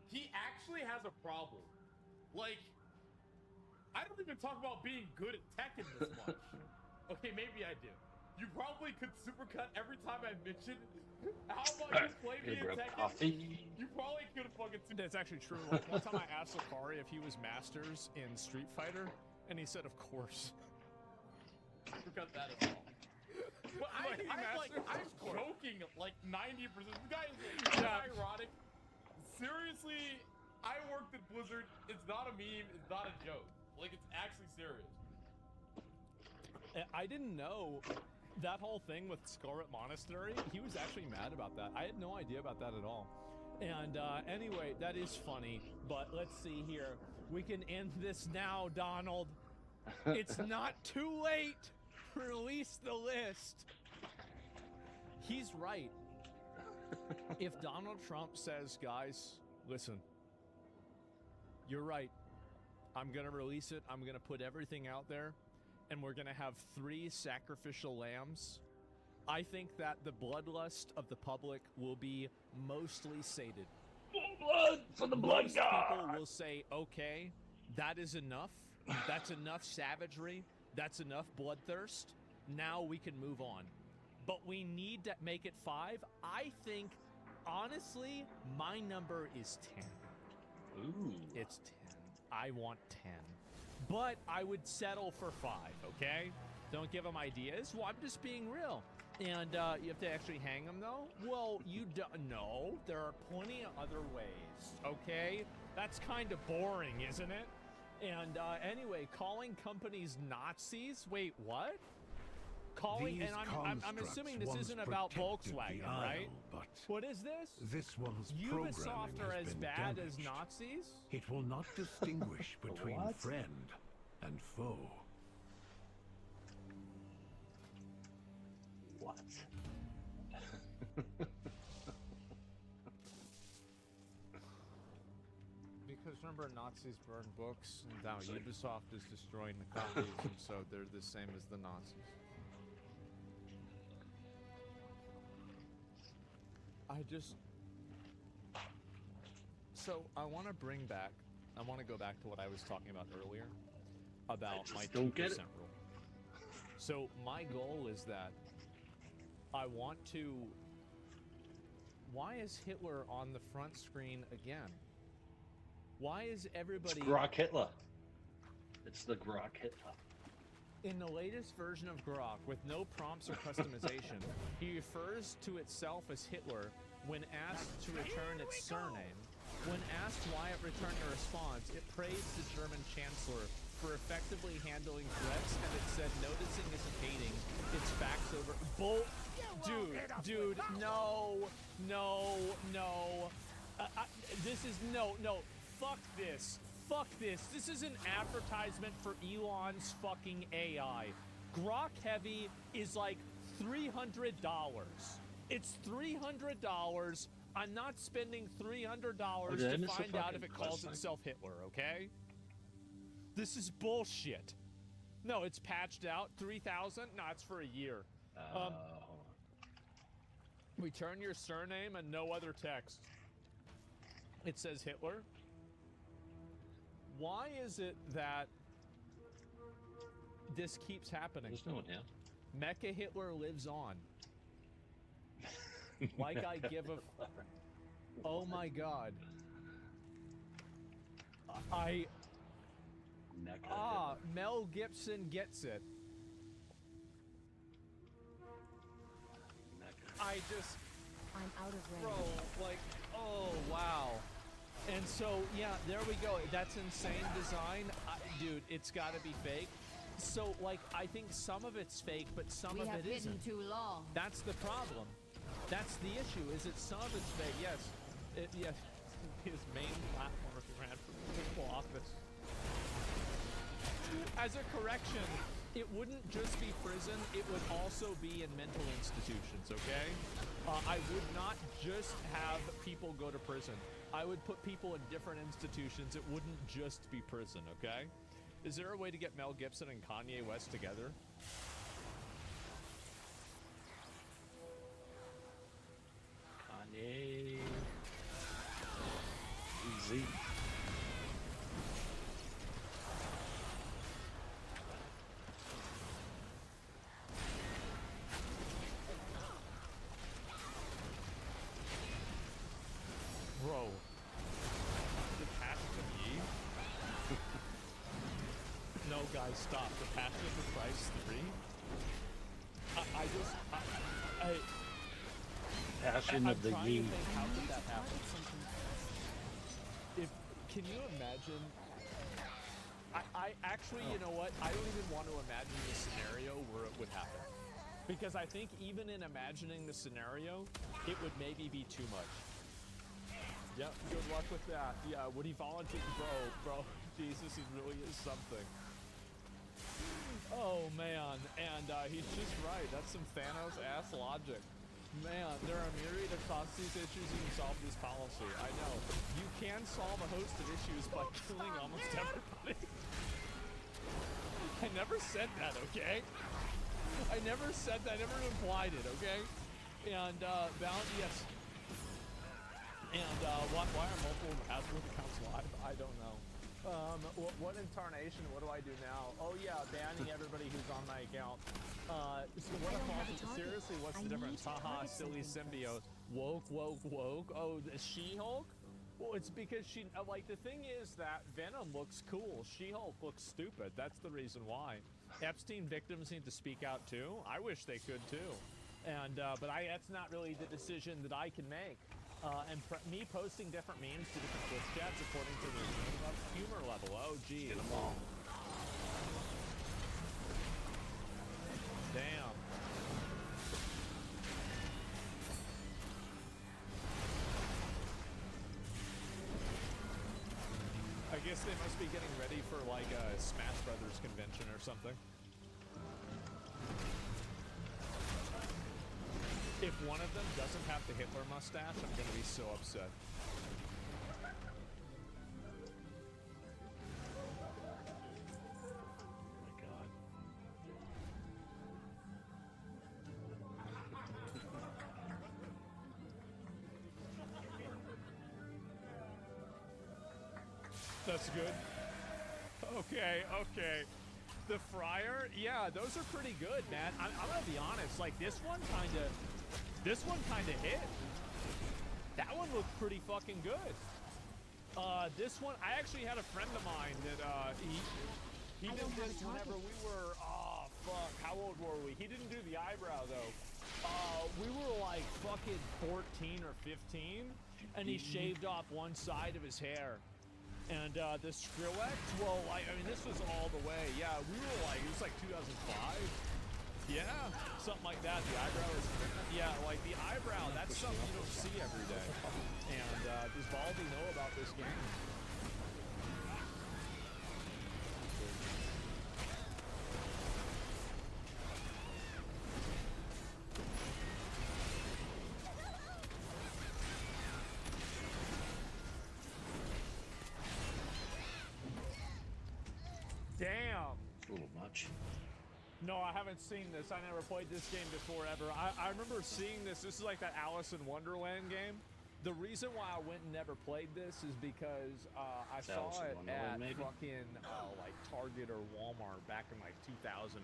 He actually has a problem. Like, I don't even talk about being good at Tekken this much. Okay, maybe I do. You probably could supercut every time I mention how much you play me in Tekken. You probably could have fucking. That's actually true. Like, one time I asked Lakari if he was Masters in Street Fighter, and he said, of course. Supercut that as well. But I'm joking like 90%. This guy is ironic. Seriously, I worked at Blizzard. It's not a meme. It's not a joke. Like, it's actually serious. I didn't know that whole thing with Scarlet Monastery. He was actually mad about that. I had no idea about that at all. And anyway, that is funny. But let's see here. We can end this now, Donald. It's not too late. Release the list. He's right. If Donald Trump says, guys, listen, you're right. I'm going to release it. I'm going to put everything out there. And we're going to have 3 sacrificial lambs. I think that the bloodlust of the public will be mostly sated. Blood for the blood Most god. people will say, okay, that is enough. That's enough savagery. That's enough bloodthirst. Now we can move on. But we need to make it 5. I think, honestly, my number is 10. Ooh. It's 10. I want 10. But I would settle for 5, okay? Don't give them ideas. Well, I'm just being real. And you have to actually hang them, though? Well, you don't. No, there are plenty of other ways, okay? That's kind of boring, isn't it? And anyway, calling companies Nazis? Wait, what? Calling, These and I'm assuming this isn't about Volkswagen, right? But What is this? this one's Ubisoft programming are has as been bad damaged. as Nazis? It will not distinguish between What? friend and foe. What? Because remember, Nazis burn books, and now Ubisoft is destroying the copies, and so they're the same as the Nazis. So I want to go back to what I was talking about earlier, about just my 2% don't get it. rule. So my goal is that I want to... Why is Hitler on the front screen again? Why is everybody... It's Grok Hitler. It's the Grok Hitler. In the latest version of Grok, with no prompts or customization, he refers to itself as Hitler when asked to return its surname. When asked why it returned a response, it praised the German Chancellor for effectively handling threats, and it said noticing isn't hating, it's facts over bull. Dude, no. This is no. Fuck this. This is an advertisement for Elon's fucking AI. Grok Heavy is like $300. It's $300. I'm not spending $300 to find out if it calls itself Hitler, okay? This is bullshit. No, it's patched out. 3,000? No, it's for a year. Return your surname and no other text. It says Hitler. Why is it that this keeps happening? There's no one here. Mecha Hitler lives on. Like I give a... Oh my god. Mel Gibson gets it. I'm out of range. Bro, like, oh, wow. And so, yeah, there we go. That's insane design. Dude, it's got to be fake. So, like, I think some of it's fake, but some of it isn't. Too long. That's the problem. That's the issue, is that some of it's fake. Yes. Yes. His main platform ran for municipal office. As a correction, it wouldn't just be prison, it would also be in mental institutions, okay? I would not just have people go to prison. I would put people in different institutions. It wouldn't just be prison, okay? Is there a way to get Mel Gibson and Kanye West together? Kanye. Easy. Bro. The Passion of Ye? No, guys, stop. The Passion of the Christ 3? Passion of the Ye. How could that happen? Can you imagine? I actually, you know what? I don't even want to imagine the scenario where it would happen. Because I think even in imagining the scenario, it would maybe be too much. Yep, good luck with that. Yeah, would he volunteer? Bro, Jesus, he really is something. Oh, man. And he's just right. That's some Thanos-ass logic. Man, there are a myriad of these issues you can solve this policy. I know. You can solve a host of issues by killing almost everybody. I never said that, okay? I never said that. I never implied it, okay? And, yes. And, why are multiple password accounts live? I don't know. What incarnation? What do I do now? Oh yeah, banning everybody who's on my account. So what seriously, what's the difference? Haha, silly symbiote. Woke. Oh, the She-Hulk? Well, it's because she, like, the thing is that Venom looks cool. She-Hulk looks stupid. That's the reason why. Epstein victims need to speak out too. I wish they could too. And, but that's not really the decision that I can make. And me posting different memes to different Twitch chats according to the humor level. Oh, geez. Damn. I guess they must be getting ready for like a Smash Brothers convention or something. If one of them doesn't have the Hitler mustache, I'm gonna be so upset. Oh my god. That's good. Okay. The Friar, yeah, those are pretty good, man. I'm gonna be honest, like this one kind of hit. That one looked pretty fucking good. This one, I actually had a friend of mine that he did this whenever we were, oh fuck, how old were we? He didn't do the eyebrow though. We were like fucking 14 or 15, and he shaved off one side of his hair. And the Skrillex, well, I mean, this was all the way. Yeah, we were like, it was like 2005. Yeah, something like that. The eyebrow is, yeah, like the eyebrow, that's something you don't see every day. And does Baldy know about this game? Damn. A little much. No, I haven't seen this. I never played this game before ever. I remember seeing this. This is like that Alice in Wonderland game. The reason why I went and never played this is because I saw it at fucking like Target or Walmart back in like 2003,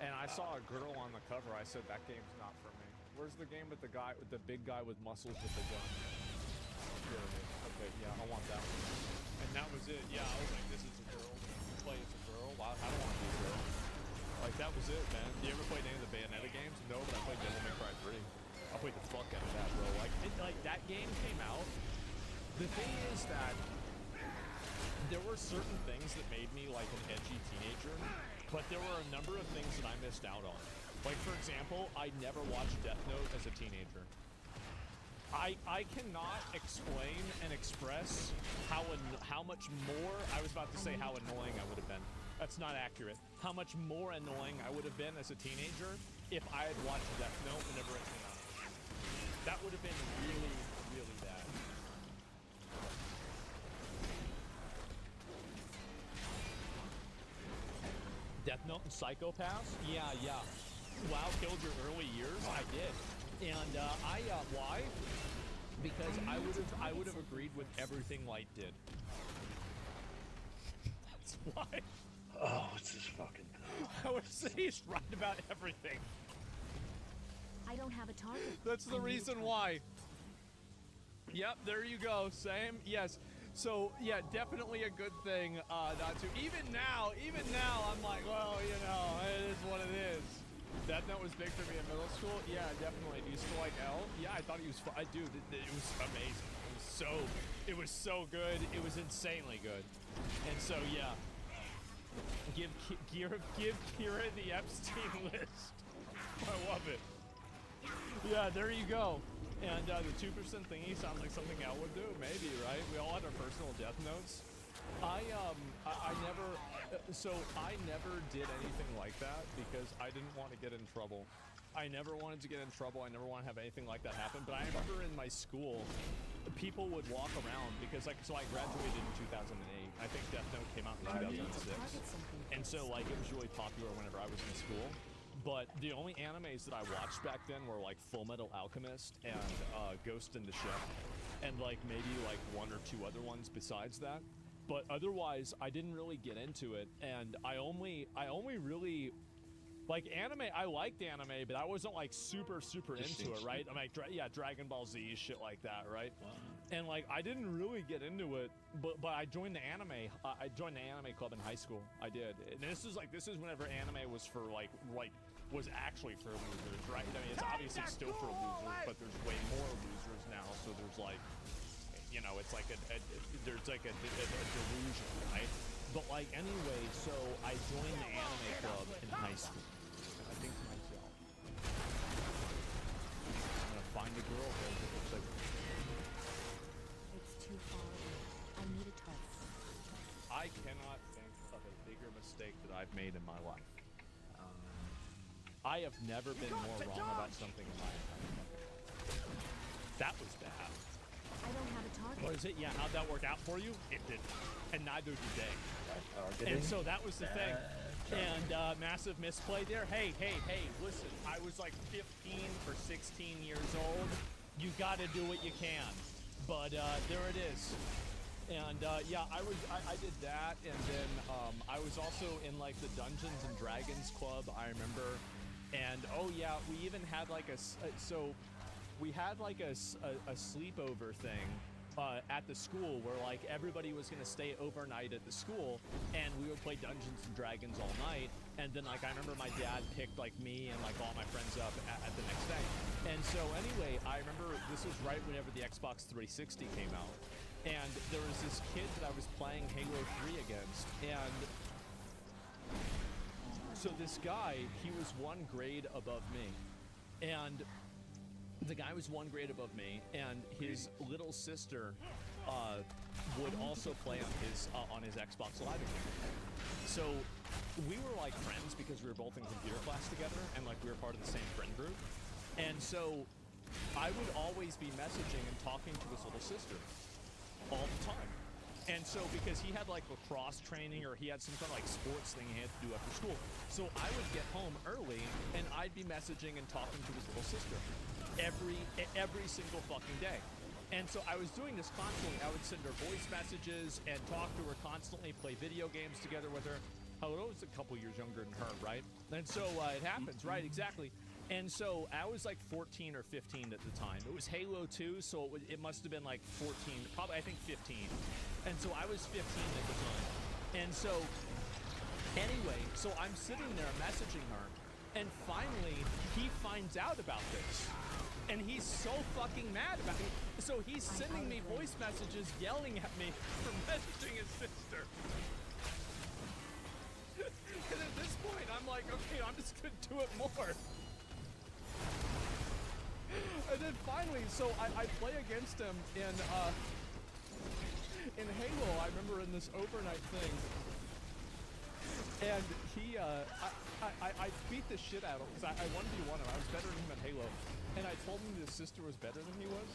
and I saw a girl on the cover. I said, that game's not for me. Where's the game with the guy, with the big guy with muscles with the gun? Here it is. Okay, yeah, I want that one. And that was it. Yeah, I was like, this is a girl. You play as a girl? Wow, I don't want to be a girl. Like, that was it, man. Do you ever play any of the Bayonetta games? No, but I played Devil May Cry 3. I played the fuck out of that, bro. Like that game came out. The thing is that there were certain things that made me like an edgy teenager, but there were a number of things that I missed out on. Like, for example, I never watched Death Note as a teenager. I cannot explain and express how much more, I was about to say how annoying I would have been. That's not accurate. How much more annoying I would have been as a teenager if I had watched Death Note whenever it came out. That would have been really, really bad. Death Note and Psychopaths? Yeah. WoW killed your early years? I did. And why? Because I would have agreed with everything Light did. That's why. Oh, what's this fucking thing? I would say he's right about everything. I don't have a target. That's the reason why. Yep, there you go. Same. Yes. So yeah, definitely a good thing not to. Even now, I'm like, well, you know, it is what it is. Death Note was big for me in middle school. Yeah, definitely. Do you still like L? Yeah, I thought he was. Dude, it was amazing. It was so good. It was insanely good. And so yeah, give Kira the Epstein list. I love it. Yeah, there you go. And the 2% thingy sounds like something Al would do, maybe, right? We all had our personal death notes. I never did anything like that because I didn't want to get in trouble. I never wanted to get in trouble. I never want to have anything like that happen. But I remember in my school, people would walk around because so I graduated in 2008. I think Death Note came out in 2006. And so like it was really popular whenever I was in school. But the only animes that I watched back then were like Full Metal Alchemist and Ghost in the Shell, and like maybe like one or two other ones besides that. But otherwise, I didn't really get into it, and I only really like anime. I liked anime, but I wasn't like super into it, right? I'm like, Dragon Ball Z, shit like that, right? Wow. And like I didn't really get into it, but I joined the anime. I joined the anime club in high school. I did, and this is whenever anime was for was actually for losers, right? I mean, it's obviously still for losers, but there's way more losers now. So there's like, you know, it's like there's like a delusion, right? But like anyway, so I joined the anime club in high school. And I think to myself, I'm gonna find a girl that looks like. It's too far away. I need a target. I cannot think of a bigger mistake that I've made in my life. I have never been more wrong about something in my entire life. That was bad. I don't have a target. What is it? Yeah, how'd that work out for you? It didn't. And neither did they. And so that was the thing. And massive misplay there. Hey, listen, I was like 15 or 16 years old. You gotta do what you can. But there it is. And yeah, I did that, and then I was also in like the Dungeons and Dragons club, I remember. And oh yeah, we even had like a sleepover thing at the school where like everybody was gonna stay overnight at the school, and we would play Dungeons and Dragons all night. And then like I remember my dad picked like me and like all my friends up at the next day. And so anyway, I remember this was right whenever the Xbox 360 came out. and there was this kid that I was playing Halo 3 against, and so this guy, he was one grade above me, and the guy was one grade above me, and his little sister would also play on his Xbox Live account. So we were like friends because we were both in computer class together, and like we were part of the same friend group. And so I would always be messaging and talking to his little sister all the time. And so because he had like lacrosse training, or he had some kind of like sports thing he had to do after school, so I would get home early and I'd be messaging and talking to his little sister every single fucking day. And so I was doing this constantly. I would send her voice messages and talk to her constantly, play video games together with her. I was a couple years younger than her, right? And so it happens, right? Exactly. And so I was like 14 or 15 at the time. It was Halo 2, so it must have been like 14, probably I think 15. And so I was 15 at the time. And so anyway, so I'm sitting there messaging her, and finally he finds out about this. And he's so fucking mad about it. So he's sending me voice messages yelling at me for messaging his sister. And at this point, I'm like, okay, I'm just gonna do it more. And then finally, so I play against him in Halo. I remember in this overnight thing, and he, I beat the shit out of him because I 1v1 him. I was better than him at Halo. And I told him his sister was better than he was.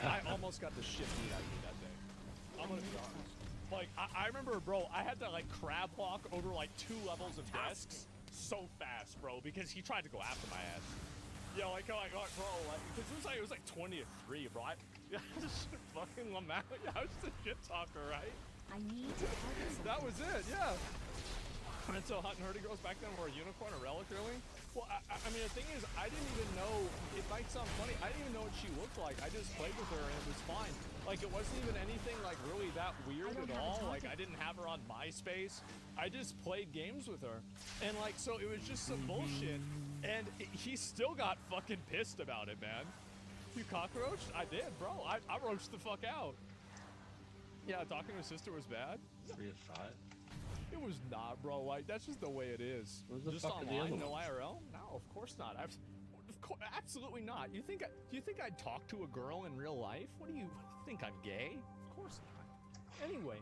I almost got the shit beat out of me that day. I'm gonna be honest. Like, I remember, bro, I had to like crab walk over like 2 levels of desks so fast, bro, because he tried to go after my ass. Yeah, like, bro, like, because it was like 20 to 3, bro. I just fucking Lamau. I was the shit talker, right? I need to focus. That was it, yeah. And so Hot and Hurdy Girls back then were a unicorn, a relic, really? Well, I mean, the thing is, I didn't even know, it might sound funny, I didn't even know what she looked like. I just played with her and it was fine. Like, it wasn't even anything, like, really that weird at all. Like, I didn't have her on MySpace. I just played games with her. And, like, so it was just some bullshit. And he still got fucking pissed about it, man. You cockroached? I did, bro. I roached the fuck out. Yeah, talking to his sister was bad. 3 of 5. It was not, bro. Like, that's just the way it is. Just online, no IRL? No, of course not. Absolutely not. Do you think I'd talk to a girl in real life? What do you think? I'm gay? Of course not. Anyway,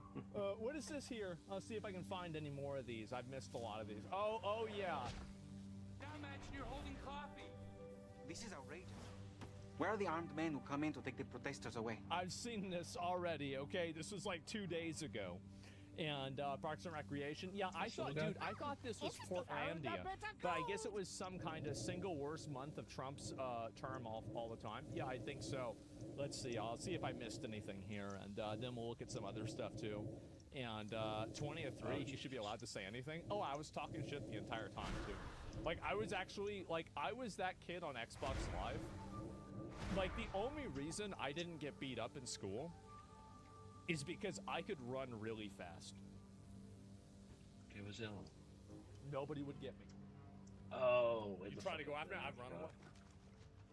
what is this here? I'll see if I can find any more of these. I've missed a lot of these. Oh yeah. Now imagine you're holding coffee. This is outrageous. Where are the armed men who come in to take the protesters away? I've seen this already, okay? This was like 2 days ago. And Parks and Recreation. Yeah, I thought this was Portlandia, but I guess it was some kind of single worst month of Trump's term all the time. Yeah, I think so. Let's see. I'll see if I missed anything here, and then we'll look at some other stuff too. And 20 of 3, you should be allowed to say anything. Oh, I was talking shit the entire time too. Like, I was actually, like, I was that kid on Xbox Live. Like, the only reason I didn't get beat up in school is because I could run really fast. Okay, was ill. Nobody would get me. Oh, wait. You try to go after me, I'd run away.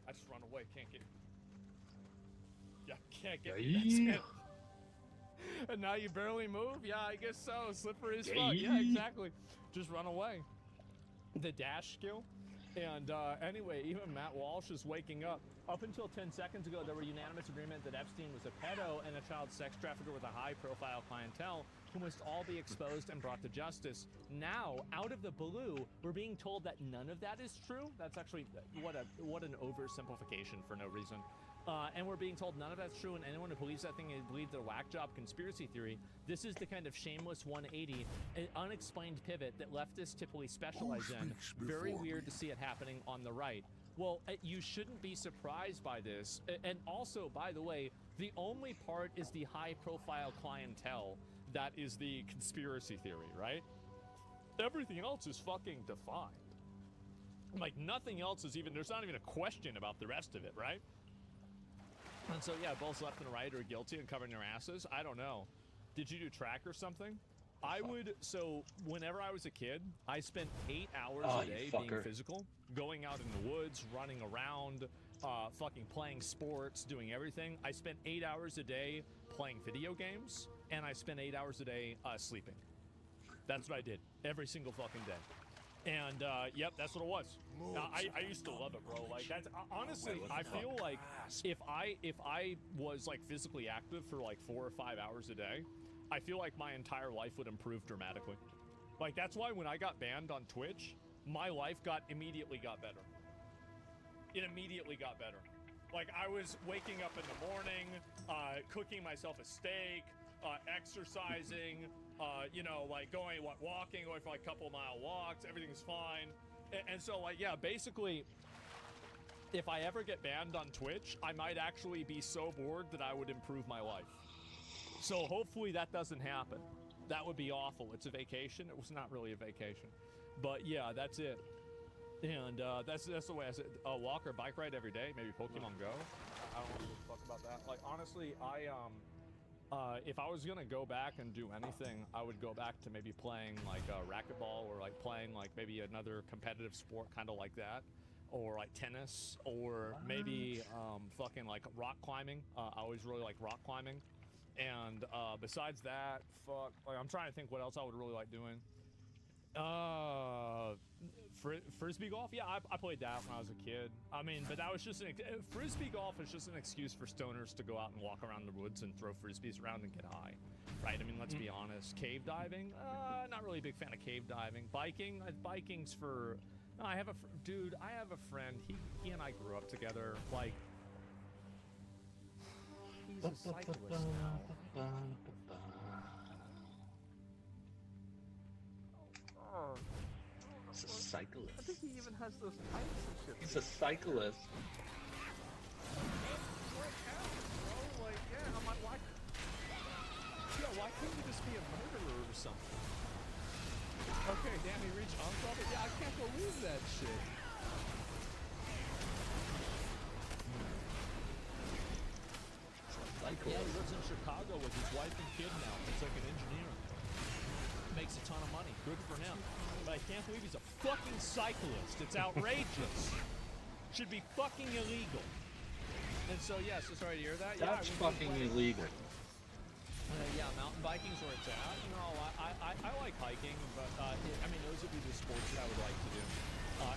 I just run away, can't get me. Yeah, can't get me. That's it. And now you barely move? Yeah, I guess so. Slippery as fuck. Yeah, exactly. Just run away. The dash skill. And anyway, even Matt Walsh is waking up. Up until 10 seconds ago, there were unanimous agreement that Epstein was a pedo and a child sex trafficker with a high-profile clientele who must all be exposed and brought to justice. Now, out of the blue, we're being told that none of that is true. That's actually what an oversimplification for no reason. And we're being told none of that's true, and anyone who believes that thing believes their whack job conspiracy theory. This is the kind of shameless 180, an unexplained pivot that leftists typically specialize in. Very weird to see it happening on the right. Well, you shouldn't be surprised by this. And also, by the way, the only part is the high-profile clientele that is the conspiracy theory, right? Everything else is fucking defined. Like, nothing else is even, there's not even a question about the rest of it, right? And so, yeah, both left and right are guilty and covering their asses. I don't know. Did you do track or something? So whenever I was a kid, I spent 8 hours a day being physical, going out in the woods, running around, fucking playing sports, doing everything. I spent 8 hours a day playing video games, and I spent 8 hours a day sleeping. That's what I did every single fucking day. And yep, that's what it was. I used to love it, bro. Like that's honestly, I feel like if I was like physically active for like 4 or 5 hours a day, I feel like my entire life would improve dramatically. Like that's why when I got banned on Twitch, my life immediately got better. It immediately got better. Like I was waking up in the morning, cooking myself a steak, exercising, you know, like walking, going for like a couple mile walks, everything's fine. And so like, yeah, basically, if I ever get banned on Twitch, I might actually be so bored that I would improve my life. So hopefully that doesn't happen. That would be awful. It's a vacation. It was not really a vacation. But yeah, that's it. And that's the way I said, walk or bike ride every day, maybe Pokemon Go. I don't give a fuck about that. Like honestly, if I was gonna go back and do anything, I would go back to maybe playing like racquetball or like playing like maybe another competitive sport kind of like that, or like tennis, or maybe fucking like rock climbing. I always really like rock climbing. And besides that, fuck, like I'm trying to think what else I would really like doing. Frisbee golf? Yeah, I played that when I was a kid. I mean, but that was just Frisbee golf is just an excuse for stoners to go out and walk around the woods and throw Frisbees around and get high, right? I mean, let's be honest. Cave diving? Not really a big fan of cave diving. Biking? Biking's for... No, I have a friend. He and I grew up together. Like, he's a cyclist now. He's a cyclist. I think he even has those pipes and shit. He's a cyclist. Like, yeah, I'm like, why couldn't you just be a murderer or something? Okay, damn, he reached uncle. Yeah, I can't believe that shit. Yeah, he lives in Chicago with his wife and kid now. He's like an engineer. Makes a ton of money. Good for him. But I can't believe he's a fucking cyclist. It's outrageous. Should be fucking illegal. And so, yeah, so sorry to hear that. That's fucking illegal. Yeah, mountain biking's where it's at. You know, I like hiking, but I mean, those would be the sports that I would like to do.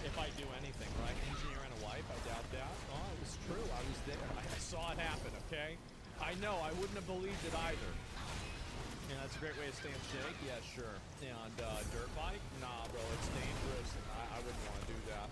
If I do anything, right? Engineer and a wife, I doubt that. Oh, it was true. I was there. I saw it happen, okay? I know. I wouldn't have believed it either. And that's a great way to stay in shape. Yeah, sure. And dirt bike? Nah, bro, it's dangerous, and I wouldn't want to do that.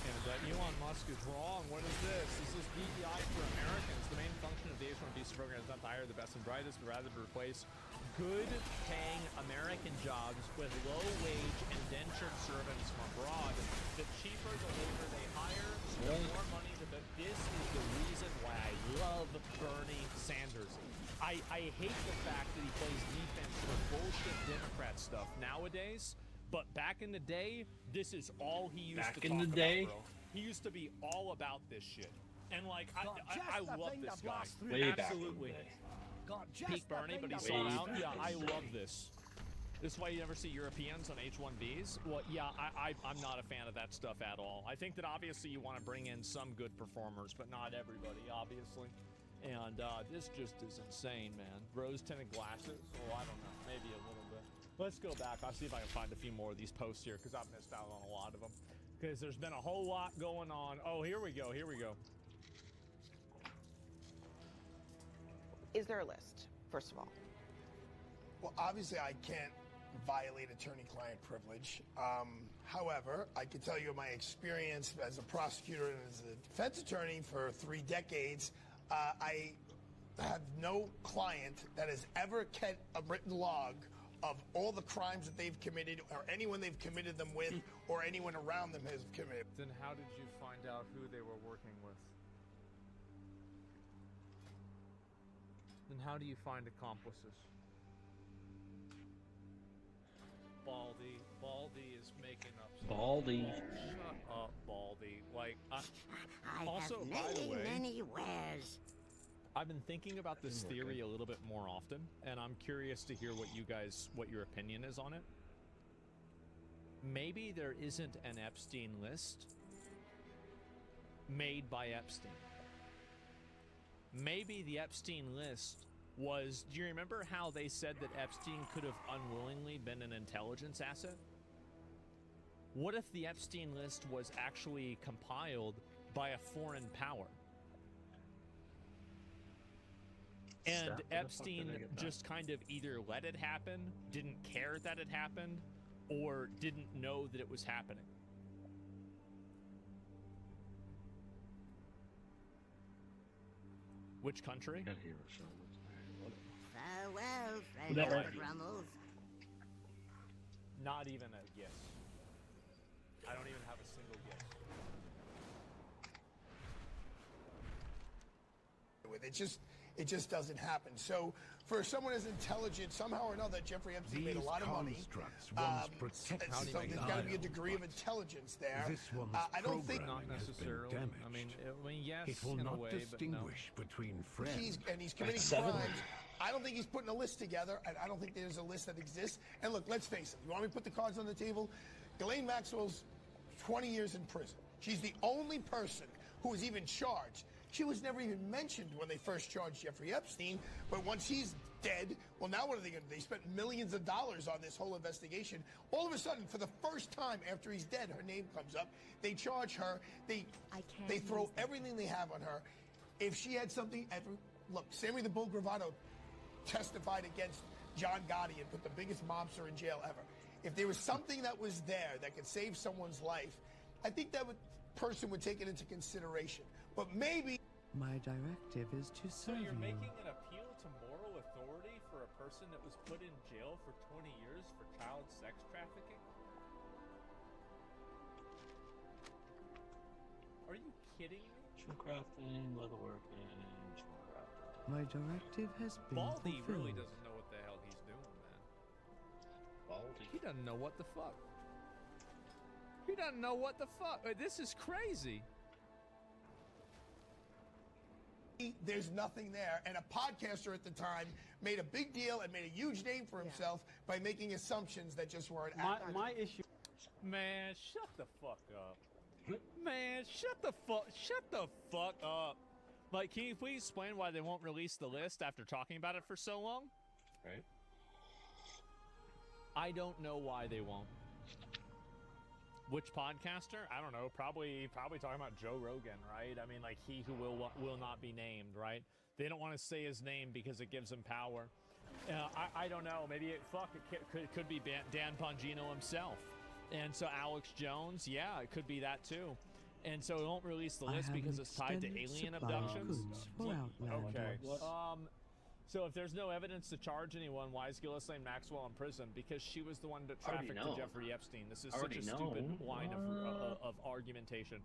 And Elon Musk is wrong. What is this? This is DEI for Americans. The main function of the H-1B program is not to hire the best and brightest, but rather to replace good-paying American jobs with low-wage indentured servants from abroad. The cheaper the labor they hire, the more money. This is the reason why I love Bernie Sanders. I hate the fact that he plays defense for bullshit Democrat stuff nowadays, but back in the day, this is all he used to talk about, bro. He used to be all about this shit. And like, I love this guy. Way Absolutely. Peak Bernie, but he sold out. Yeah, I love this. This is why you never see Europeans on H-1Bs. Well, yeah, I'm not a fan of that stuff at all. I think that obviously you want to bring in some good performers, but not everybody, obviously. And this just is insane, man. Rose-tinted glasses? Oh, I don't know. Maybe a little bit. Let's go back. I'll see if I can find a few more of these posts here, because I've missed out on a lot of them. Because there's been a whole lot going on. Oh, here we go. Here we go. Is there a list, first of all? Well, obviously, I can't violate attorney-client privilege. However, I can tell you my experience as a prosecutor and as a defense attorney for 3 decades. I have no client that has ever kept a written log of all the crimes that they've committed, or anyone they've committed them with, or anyone around them has committed. Then how did you find out who they were working with? Then how do you find accomplices? Baldy is making up stuff. Baldy. Shut up, Baldy. Like, I also, have by the way, many wares. I've been thinking about this theory a little bit more often, and I'm curious to hear what your opinion is on it. Maybe there isn't an Epstein list, made by Epstein. Maybe the Epstein list was, do you remember how they said that Epstein could have unwillingly been an intelligence asset? What if the Epstein list was actually compiled by a foreign power? And Epstein just kind of either let it happen, didn't care that it happened, or didn't know that it was happening. Which country? Farewell, friend No of the idea. Brummels. Not even a guess. I don't even have a single guess. It just doesn't happen. So for someone as intelligent, somehow or another, Jeffrey Epstein made a lot of money. So there's got to be a degree of intelligence there. This one's I don't think Not necessarily. I mean, yes, It will in not a way, distinguish between friends. he's committing crimes. I don't think he's putting a list together, and I don't think there's a list that exists. And look, let's face it. You want me to put the cards on the table? Ghislaine Maxwell's 20 years in prison. She's the only person who was even charged. She was never even mentioned when they first charged Jeffrey Epstein, but once he's dead, well, now what are they going to do? They spent millions of dollars on this whole investigation. All of a sudden, for the first time after he's dead, her name comes up. They charge her. They throw everything they have on her. If she had something, look, Sammy the Bull Gravato testified against John Gotti and put the biggest mobster in jail ever. If there was something that was there that could save someone's life, I think that person would take it into consideration. But maybe... My directive is to So serve you're you. making an appeal to moral authority for a person that was put in jail for 20 years for child sex trafficking? Are you kidding me? Crafting, leatherworking, My directive has been Baldy fulfilled. really doesn't know what the hell he's doing, man. Baldy? He doesn't know what the fuck. He doesn't know what the fuck. This is crazy. There's nothing there. And a podcaster at the time made a big deal and made a huge name for himself by making assumptions that just weren't accurate. My issue... Man, shut the fuck up. Man, shut the fuck up. Like, can you please explain why they won't release the list after talking about it for so long? Right. I don't know why they won't. Which podcaster? I don't know. Probably talking about Joe Rogan, right? I mean, like, he who will not be named, right? They don't want to say his name because it gives him power. I don't know. Maybe it could be Dan Bongino himself. And so Alex Jones, yeah, it could be that too. And so it won't release the list because it's tied to alien abductions. Okay. So if there's no evidence to charge anyone, why is Ghislaine Maxwell in prison? Because she was the one that trafficked to Jeffrey Epstein. This is such a stupid line of argumentation.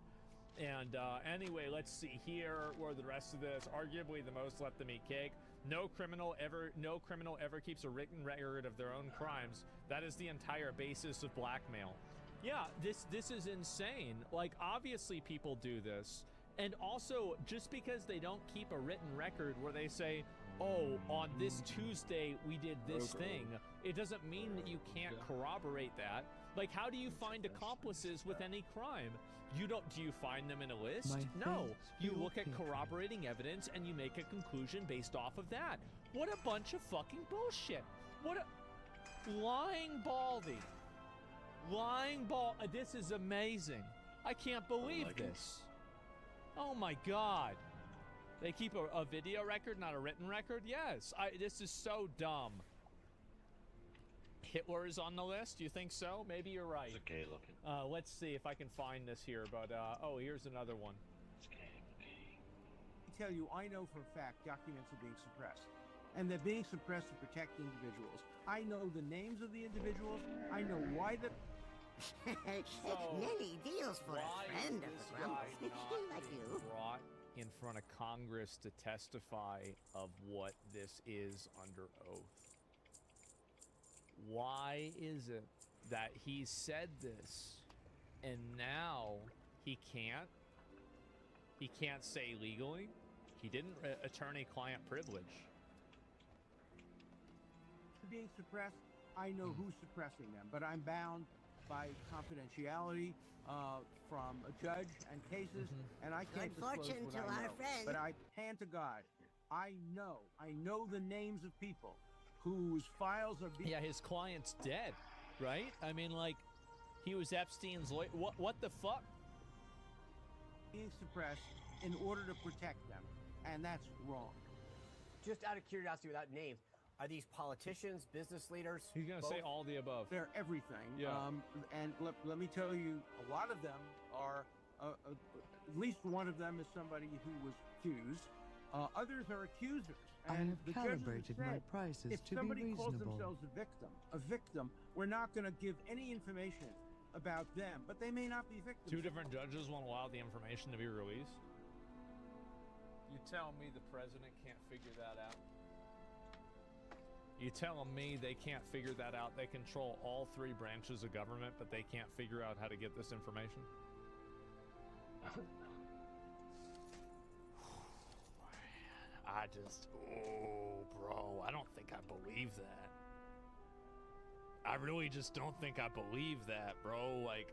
And anyway, let's see here where the rest of this. Arguably the most let them eat cake. No criminal ever keeps a written record of their own crimes. That is the entire basis of blackmail. Yeah, this is insane. Like, obviously people do this. And also, just because they don't keep a written record where they say, oh, on this Tuesday we did this thing, it doesn't mean that you can't corroborate that. Like, how do you find accomplices with any crime? Do you find them in a list? No. You look at corroborating evidence and you make a conclusion based off of that. What a bunch of fucking bullshit. What a lying baldy. Lying ball. This is amazing. I can't believe this. Oh my god. They keep a video record, not a written record? Yes. This is so dumb. Hitler is on the list? You think so? Maybe you're right. It's okay looking. Let's see if I can find this here, but oh, here's another one. I tell you, I know for a fact documents are being suppressed. And they're being suppressed to protect individuals. I know the names of the individuals. I know why the... Many deals for a friend of the Brummels. Like you. Brought in front of Congress to testify of what this is under oath. Why is it that he said this and now he can't say legally? He didn't attorney-client privilege. being suppressed, I know who's suppressing them, but I'm bound by confidentiality from a judge and cases, and I can't Good disclose fortune what to I our know. friend. But I hand to God, I know the names of people whose files are being... Yeah, his client's dead, right? I mean, like, he was Epstein's lawyer. What the fuck? being suppressed in order to protect them, and that's wrong. Just out of curiosity, without names, are these politicians, business leaders? He's gonna say all the above. They're everything. Yeah. And let me tell you, a lot of them are, at least one of them is somebody who was accused. Others are accusers. I And have the judges calibrated said, my prices if to be somebody calls reasonable. themselves a victim, we're not going to give any information about them, but they may not be victims. Two different judges won't allow the information to be released. You tell me the president can't figure that out? You telling me they can't figure that out? They control all three branches of government, but they can't figure out how to get this information? Oh, bro, I don't think I believe that. I really just don't think I believe that, bro. Like,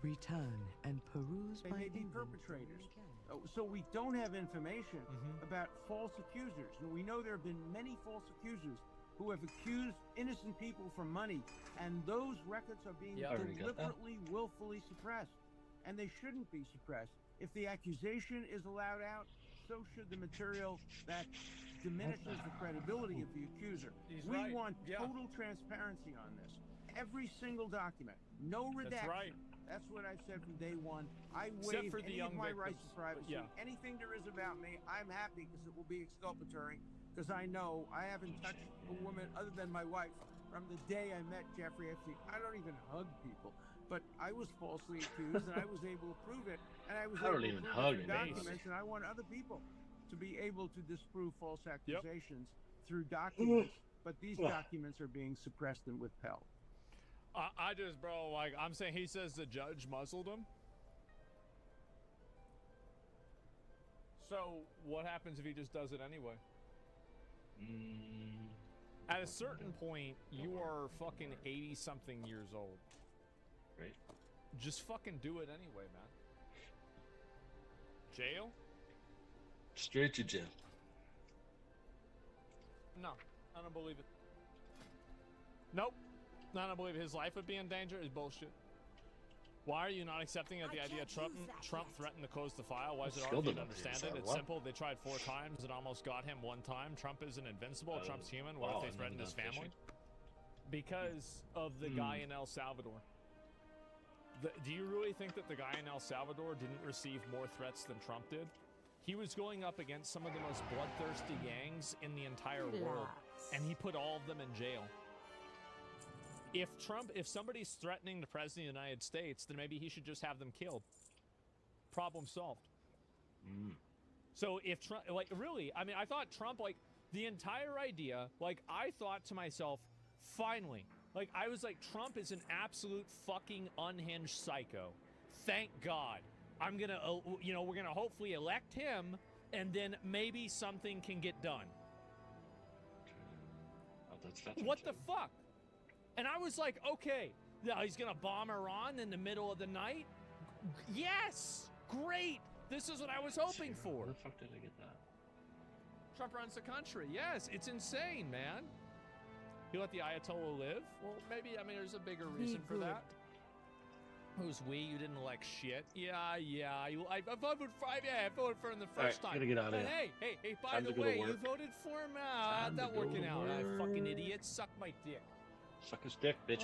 Return and peruse They my may be inventory perpetrators. again. So we don't have information about false accusers. And we know there have been many false accusers who have accused innocent people for money, and those records are being deliberately, willfully suppressed. And they shouldn't be suppressed. If the accusation is allowed out, so should the material that diminishes the credibility of the accuser. We want total transparency on this. Every single document, no redaction. That's right. That's what I've said from day one. I Except waive for the any of young my victims. rights to privacy. Yeah. Anything there is about me, I'm happy because it will be exculpatory. Because I know I haven't touched a woman other than my wife from the day I met Jeffrey Epstein. I don't even hug people. But I was falsely accused, and I was able to prove it. And I was I don't able even to hug prove it through anybody. documents, and I want other people to be able to disprove false accusations through documents. But these documents are being suppressed and withheld. I just, bro, like, I'm saying he says the judge muzzled him. So, what happens if he just does it anyway? At a certain point, you are fucking 80-something years old. Right. Just fucking do it anyway, man. Jail? Straight to jail. No, I don't believe it. Nope. I don't believe his life would be in danger. Is bullshit. Why are you not accepting of the idea Trump threatened to close the file? Why is it hard for you to understand it? It's simple. They tried 4 times and almost got him 1 time. Trump isn't invincible. Trump's human. What if they threatened his family? Because of the guy in El Salvador. Do you really think that the guy in El Salvador didn't receive more threats than Trump did? He was going up against some of the most bloodthirsty gangs in the entire world, and he put all of them in jail. If somebody's threatening the president of the United States, then maybe he should just have them killed. Problem solved. So if Trump, like, really, I mean, I thought Trump, like, the entire idea, like, I thought to myself, finally, like, I was like, Trump is an absolute fucking unhinged psycho. Thank God. I'm gonna, you know, we're gonna hopefully elect him, and then maybe something can get done. What the fuck? And I was like, okay, now he's gonna bomb Iran in the middle of the night? Yes! Great! This is what I was hoping for. Where the fuck did I get that? Trump runs the country. Yes, it's insane, man. You let the Ayatollah live? Well, maybe, I mean, there's a bigger reason for that. Who's we? You didn't elect shit. Yeah. I voted for him the first time. Gotta get out of here. Hey, by Time the to go to way, you work. voted for him? How'd that working out? Fucking idiot. Suck my dick. Suck his dick, bitches.